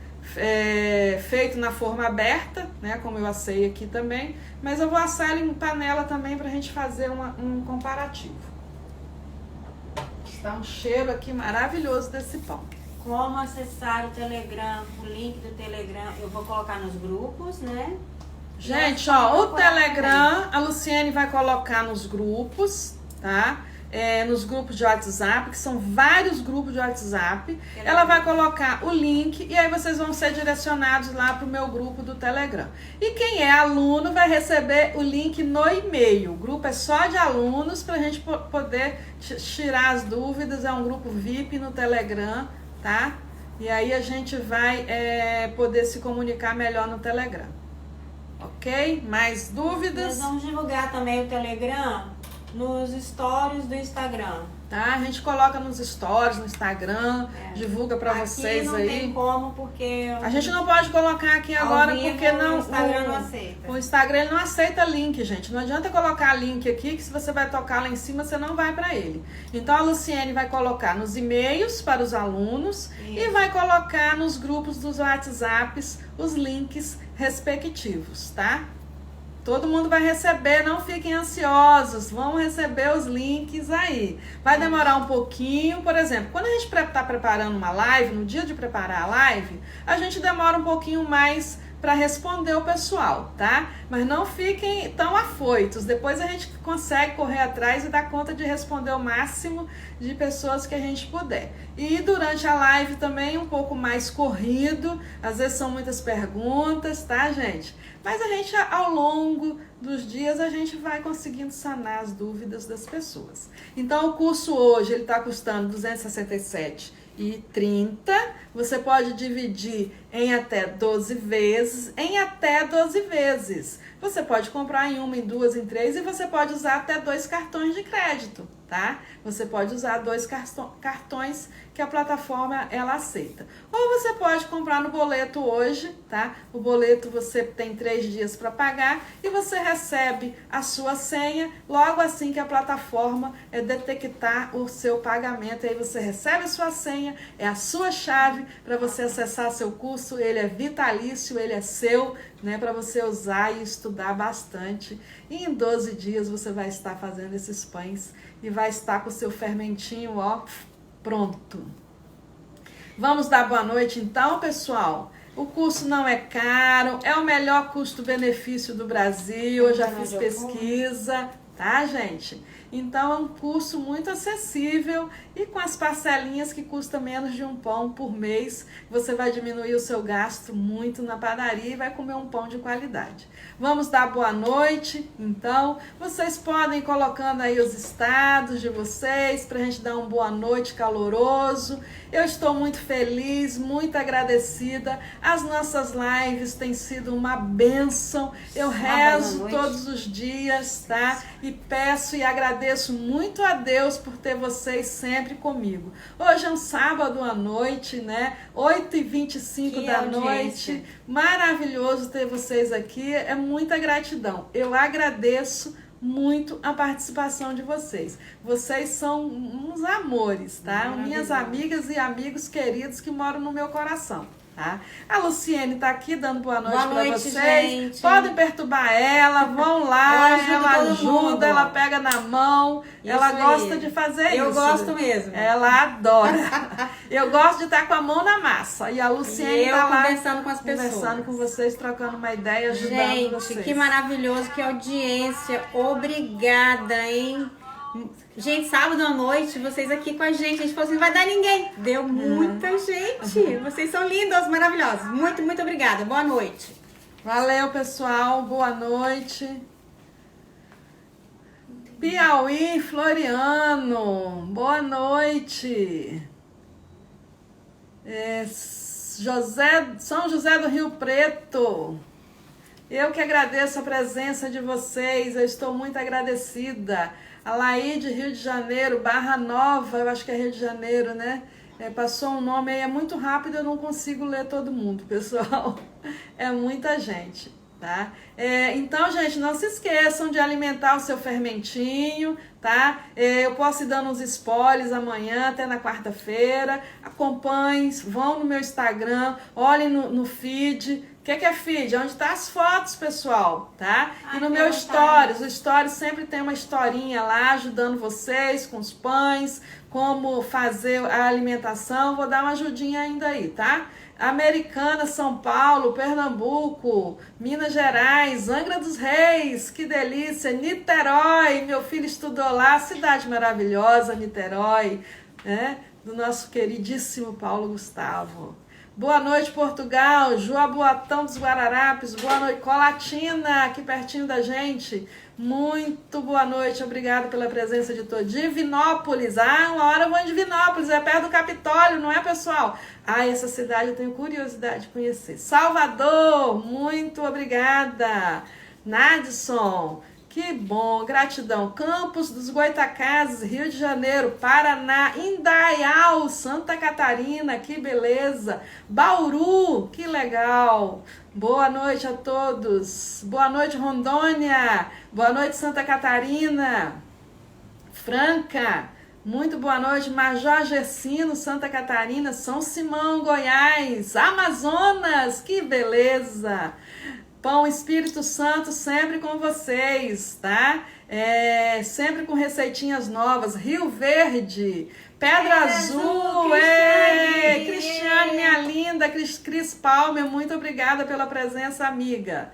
feito na forma aberta, né? Como eu assei aqui também. Mas eu vou assar ele em panela também pra gente fazer um comparativo. Está um cheiro aqui maravilhoso desse pão.
Como acessar o Telegram, o link do Telegram, eu vou colocar nos grupos, né?
Gente, ó, o Telegram, a Luciene vai colocar nos grupos, tá? Nos grupos de WhatsApp, que são vários grupos de WhatsApp. Ela vai colocar o link e aí vocês vão ser direcionados lá para o meu grupo do Telegram. E quem é aluno vai receber o link no e-mail. O grupo é só de alunos para a gente poder tirar as dúvidas. É um grupo VIP no Telegram, tá? E aí a gente vai poder se comunicar melhor no Telegram. Ok? Mais dúvidas?
Nós vamos divulgar também o Telegram nos stories do Instagram.
Tá? A gente coloca nos stories, no Instagram, divulga pra vocês aí.
Não tem como, porque...
A gente não pode colocar aqui agora porque não...
O Instagram não aceita.
O Instagram ele não aceita link, gente. Não adianta colocar link aqui, que se você vai tocar lá em cima, você não vai pra ele. Então a Luciene vai colocar nos e-mails para os alunos e vai colocar nos grupos dos WhatsApps os links respectivos, tá? Todo mundo vai receber, não fiquem ansiosos, vão receber os links aí. Vai demorar um pouquinho, por exemplo, quando a gente está preparando uma live, no dia de preparar a live, a gente demora um pouquinho mais para responder o pessoal, tá? Mas não fiquem tão afoitos, depois a gente consegue correr atrás e dar conta de responder o máximo de pessoas que a gente puder. E durante a live também um pouco mais corrido, às vezes são muitas perguntas, tá, gente? Mas a gente, ao longo dos dias, a gente vai conseguindo sanar as dúvidas das pessoas. Então, o curso hoje, ele está custando R$ 267,30. Você pode dividir em até 12 vezes, Você pode comprar em uma, em duas, em três, e você pode usar até 2 cartões de crédito, tá? Você pode usar 2 cartões que a plataforma, ela aceita. Ou você pode comprar no boleto hoje, tá? O boleto você tem 3 dias para pagar e você recebe a sua senha logo assim que a plataforma detectar o seu pagamento. Aí você recebe a sua senha, é a sua chave para você acessar seu curso, curso, ele é vitalício, ele é seu, né, para você usar e estudar bastante. E em 12 dias você vai estar fazendo esses pães e vai estar com o seu fermentinho, ó, pronto. Vamos dar boa noite então, pessoal? O curso não é caro, é o melhor custo-benefício do Brasil, eu já fiz pesquisa, tá, gente? Então é um curso muito acessível e com as parcelinhas que custa menos de um pão por mês, você vai diminuir o seu gasto muito na padaria e vai comer um pão de qualidade. Vamos dar boa noite, então. Vocês podem ir colocando aí os estados de vocês para a gente dar um boa noite caloroso. Eu estou muito feliz, muito agradecida. As nossas lives têm sido uma bênção. Eu rezo todos os dias, tá? E peço e agradeço muito a Deus por ter vocês sempre comigo. Hoje é um sábado à noite, né? 8h25 da noite. Maravilhoso ter vocês aqui. É muita gratidão. Eu agradeço muito a participação de vocês. Vocês são uns amores, tá? Minhas amigas e amigos queridos que moram no meu coração. Tá? A Luciene tá aqui dando boa noite para vocês. Gente. Podem perturbar ela, vão lá, ela ajuda, ela pega na mão, isso ela gosta de fazer isso.
Eu gosto mesmo.
Ela adora. Eu gosto de estar com a mão na massa. E a Luciene tá lá
conversando com as pessoas.
Conversando com vocês, trocando uma ideia, ajudando vocês.
Gente, que maravilhoso, que audiência. Obrigada, hein? Gente, sábado à noite, vocês aqui com a gente falou assim, não vai dar ninguém. Deu muita gente. Vocês são lindos, maravilhosos. Muito, muito obrigada. Boa noite.
Valeu, pessoal. Boa noite. Piauí, Floriano. Boa noite. São José do Rio Preto. Eu que agradeço a presença de vocês. Eu estou muito agradecida. A Laíde, Rio de Janeiro, Barra Nova, eu acho que é Rio de Janeiro, né? Passou um nome aí, é muito rápido, eu não consigo ler todo mundo, pessoal. É muita gente, tá? Então, gente, não se esqueçam de alimentar o seu fermentinho, tá? Eu posso ir dando uns spoilers amanhã, até na quarta-feira. Acompanhem, vão no meu Instagram, olhem no feed. O que é feed? Onde tá as fotos, pessoal, tá? E no meu Stories, o Stories sempre tem uma historinha lá, ajudando vocês com os pães, como fazer a alimentação. Vou dar uma ajudinha ainda aí, tá? Americana, São Paulo, Pernambuco, Minas Gerais, Angra dos Reis, que delícia, Niterói, meu filho estudou lá, cidade maravilhosa, Niterói, né? Do nosso queridíssimo Paulo Gustavo. Boa noite, Portugal, Joaboatão dos Guararapes, boa noite, Colatina, aqui pertinho da gente, muito boa noite, obrigado pela presença de todos. Divinópolis, uma hora eu vou em Divinópolis, é perto do Capitólio, não é, pessoal? Essa cidade eu tenho curiosidade de conhecer. Salvador, muito obrigada. Nadson, que bom, gratidão. Campos dos Goitacazes, Rio de Janeiro, Paraná, Indaial, Santa Catarina, que beleza. Bauru, que legal. Boa noite a todos. Boa noite, Rondônia. Boa noite, Santa Catarina. Franca, muito boa noite. Major Gersino, Santa Catarina. São Simão, Goiás. Amazonas, que beleza. Pão Espírito Santo sempre com vocês, tá? Sempre com receitinhas novas. Rio Verde, Pedra Azul, Cristiane, minha linda, Cris Palmer, muito obrigada pela presença, amiga.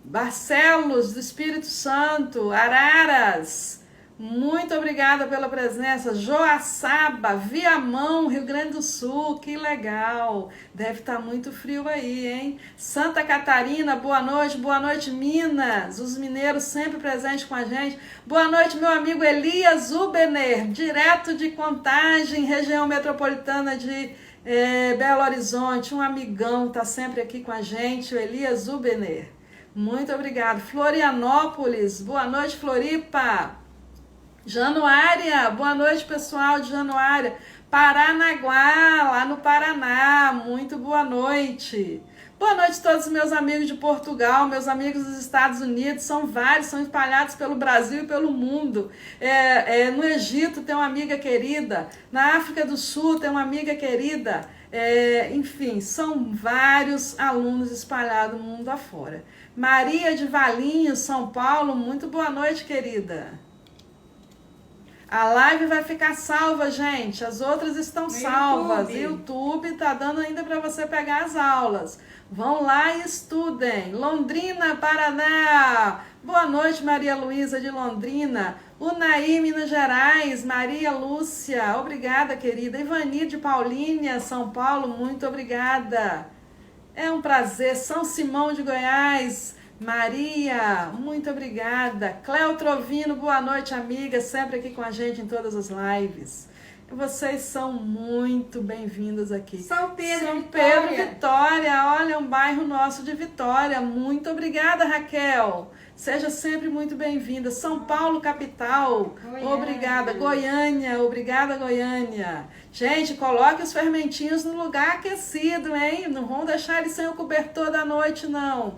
Barcelos, do Espírito Santo, Araras, muito obrigada pela presença. Joaçaba, Viamão, Rio Grande do Sul, que legal. Deve estar muito frio aí, hein? Santa Catarina, boa noite, Minas. Os mineiros sempre presentes com a gente. Boa noite, meu amigo Elias Ubener, direto de Contagem, região metropolitana de Belo Horizonte. Um amigão, tá sempre aqui com a gente, o Elias Ubener. Muito obrigado. Florianópolis, boa noite, Floripa. Januária, boa noite, pessoal de Januária. Paranaguá, lá no Paraná, muito boa noite. Boa noite a todos os meus amigos de Portugal, meus amigos dos Estados Unidos, são vários, são espalhados pelo Brasil e pelo mundo. No Egito tem uma amiga querida, na África do Sul tem uma amiga querida, Enfim, são vários alunos espalhados no mundo afora. Maria de Valinhos, São Paulo, muito boa noite, querida. A live vai ficar salva, gente. As outras estão salvas. YouTube tá dando ainda para você pegar as aulas. Vão lá e estudem. Londrina, Paraná. Boa noite, Maria Luísa de Londrina. Unaí, Minas Gerais. Maria Lúcia, obrigada, querida. Ivani de Paulínia, São Paulo, muito obrigada. É um prazer. São Simão de Goiás. Maria, muito obrigada. Cléo Trovino, boa noite, amiga, sempre aqui com a gente em todas as lives. Vocês são muito bem-vindos aqui.
São Pedro,
Vitória, olha, um bairro nosso de Vitória. Muito obrigada, Raquel. Seja sempre muito bem-vinda. São Paulo, capital. Goiânia. Obrigada. Goiânia, obrigada, Goiânia. Gente, coloque os fermentinhos no lugar aquecido, hein? Não vão deixar eles sem o cobertor da noite, não.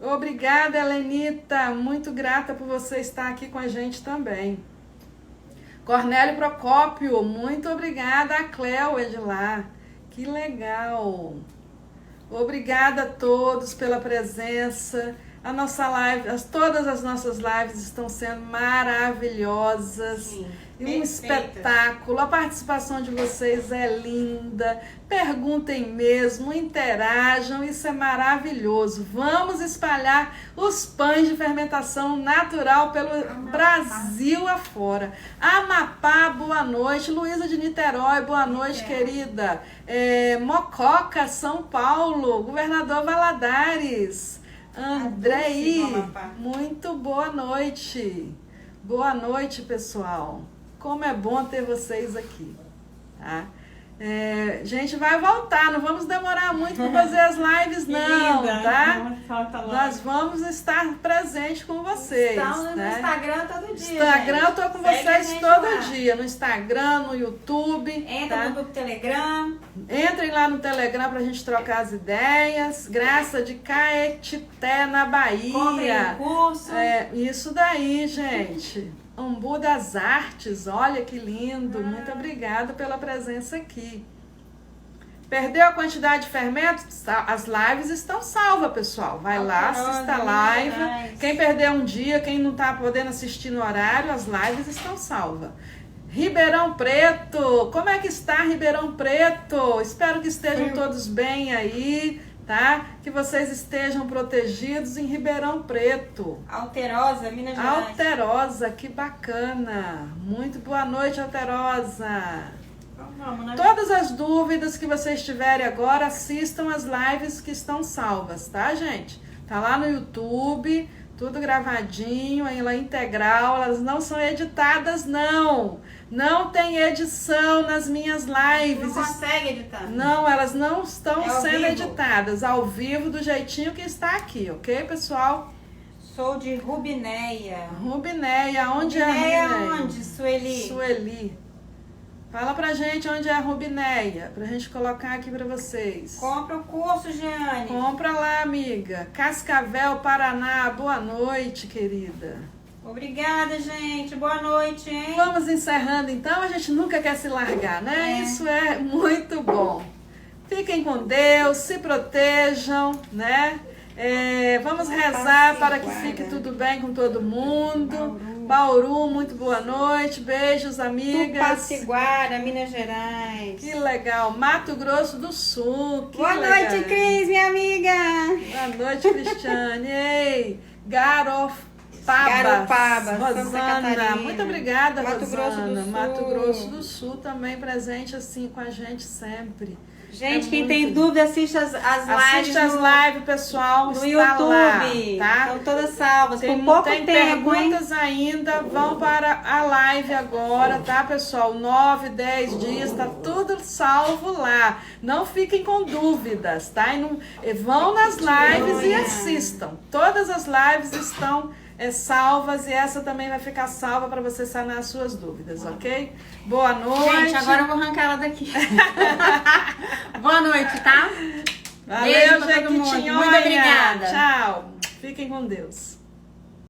Obrigada, Helenita. Muito grata por você estar aqui com a gente também. Cornélio Procópio, muito obrigada. A Cléo é de lá. Que legal. Obrigada a todos pela presença. A nossa live, todas as nossas lives estão sendo maravilhosas.
Sim,
um espetáculo. A participação de vocês é linda. Perguntem mesmo, interajam, isso é maravilhoso. Vamos espalhar os pães de fermentação natural pelo Brasil afora. Amapá, boa noite. Luísa de Niterói, boa noite, querida. Mococa, São Paulo. Governador Valadares. Andrei, muito boa noite. Boa noite, pessoal. Como é bom ter vocês aqui, tá? Gente, vai voltar, não vamos demorar muito para fazer as lives, não, tá? Nós vamos estar presentes com vocês.
Estamos no Instagram todo dia.
Instagram, eu tô com vocês todo dia. No Instagram, no YouTube.
Entra no grupo Telegram.
Entrem lá no Telegram pra gente trocar as ideias. Graça de Caetité, na Bahia.
Comprem o curso.
Isso daí, gente. Umbu das Artes, olha que lindo. Muito obrigada pela presença aqui. Perdeu a quantidade de fermentos? As lives estão salvas, pessoal. Vai lá, assista a live. Quem perdeu um dia, quem não está podendo assistir no horário, as lives estão salvas. Ribeirão Preto, como é que está Ribeirão Preto? Espero que estejam todos bem aí, tá? Que vocês estejam protegidos em Ribeirão Preto.
Alterosa, Minas Gerais.
Alterosa, que bacana. Muito boa noite, Alterosa.
Vamos, né?
Todas as dúvidas que vocês tiverem agora, assistam as lives que estão salvas, tá, gente? Tá lá no YouTube, tudo gravadinho, aí lá integral, elas não são editadas, não. Não tem edição nas minhas lives.
Não consegue editar.
Não, elas não estão sendo
vivo.
editadas, ao vivo, do jeitinho que está aqui, ok, pessoal?
Sou de Rubinéia.
Rubinéia, onde é
Rubinéia?
Rubinéia?
Onde, Sueli?
Sueli. Fala pra gente onde é a Rubinéia, pra gente colocar aqui pra vocês.
Compra o curso, Jeane.
Compra lá, amiga. Cascavel, Paraná, boa noite, querida.
Obrigada, gente. Boa noite, hein?
Vamos encerrando, então. A gente nunca quer se largar, né? Isso é muito bom. Fiquem com Deus, se protejam, né? Vamos rezar para que fique tudo bem com todo mundo. Bauru, muito boa noite. Beijos, amigas.
Tupaciguara, Minas Gerais.
Que legal. Mato Grosso do Sul. Que
boa
legal.
noite, Cris, minha amiga.
Boa noite, Cristiane. Ei, Garopabas,
Santa
Rosana.
Catarina.
Muito obrigada,
Mato
Rosana.
Grosso do Sul.
Mato Grosso do Sul também presente assim com a gente sempre.
Gente, quem tem dúvida, assiste as lives.
Assiste as lives, pessoal.
No
está
YouTube.
Lá, tá?
Estão todas salvas.
Tem
pouco tempo,
perguntas
hein?
ainda. Vão para a live agora, tá, pessoal? 9, 10 dias, tá tudo salvo lá. Não fiquem com dúvidas, tá? Vão nas lives e assistam. Todas as lives estão salvas e essa também vai ficar salva para você sanar as suas dúvidas, ok? Boa noite.
Gente, agora eu vou arrancar ela daqui. Boa noite, tá?
Valeu,
Beijo pra todo mundo.
Jequitinhonha.
Muito obrigada.
Tchau. Fiquem com Deus.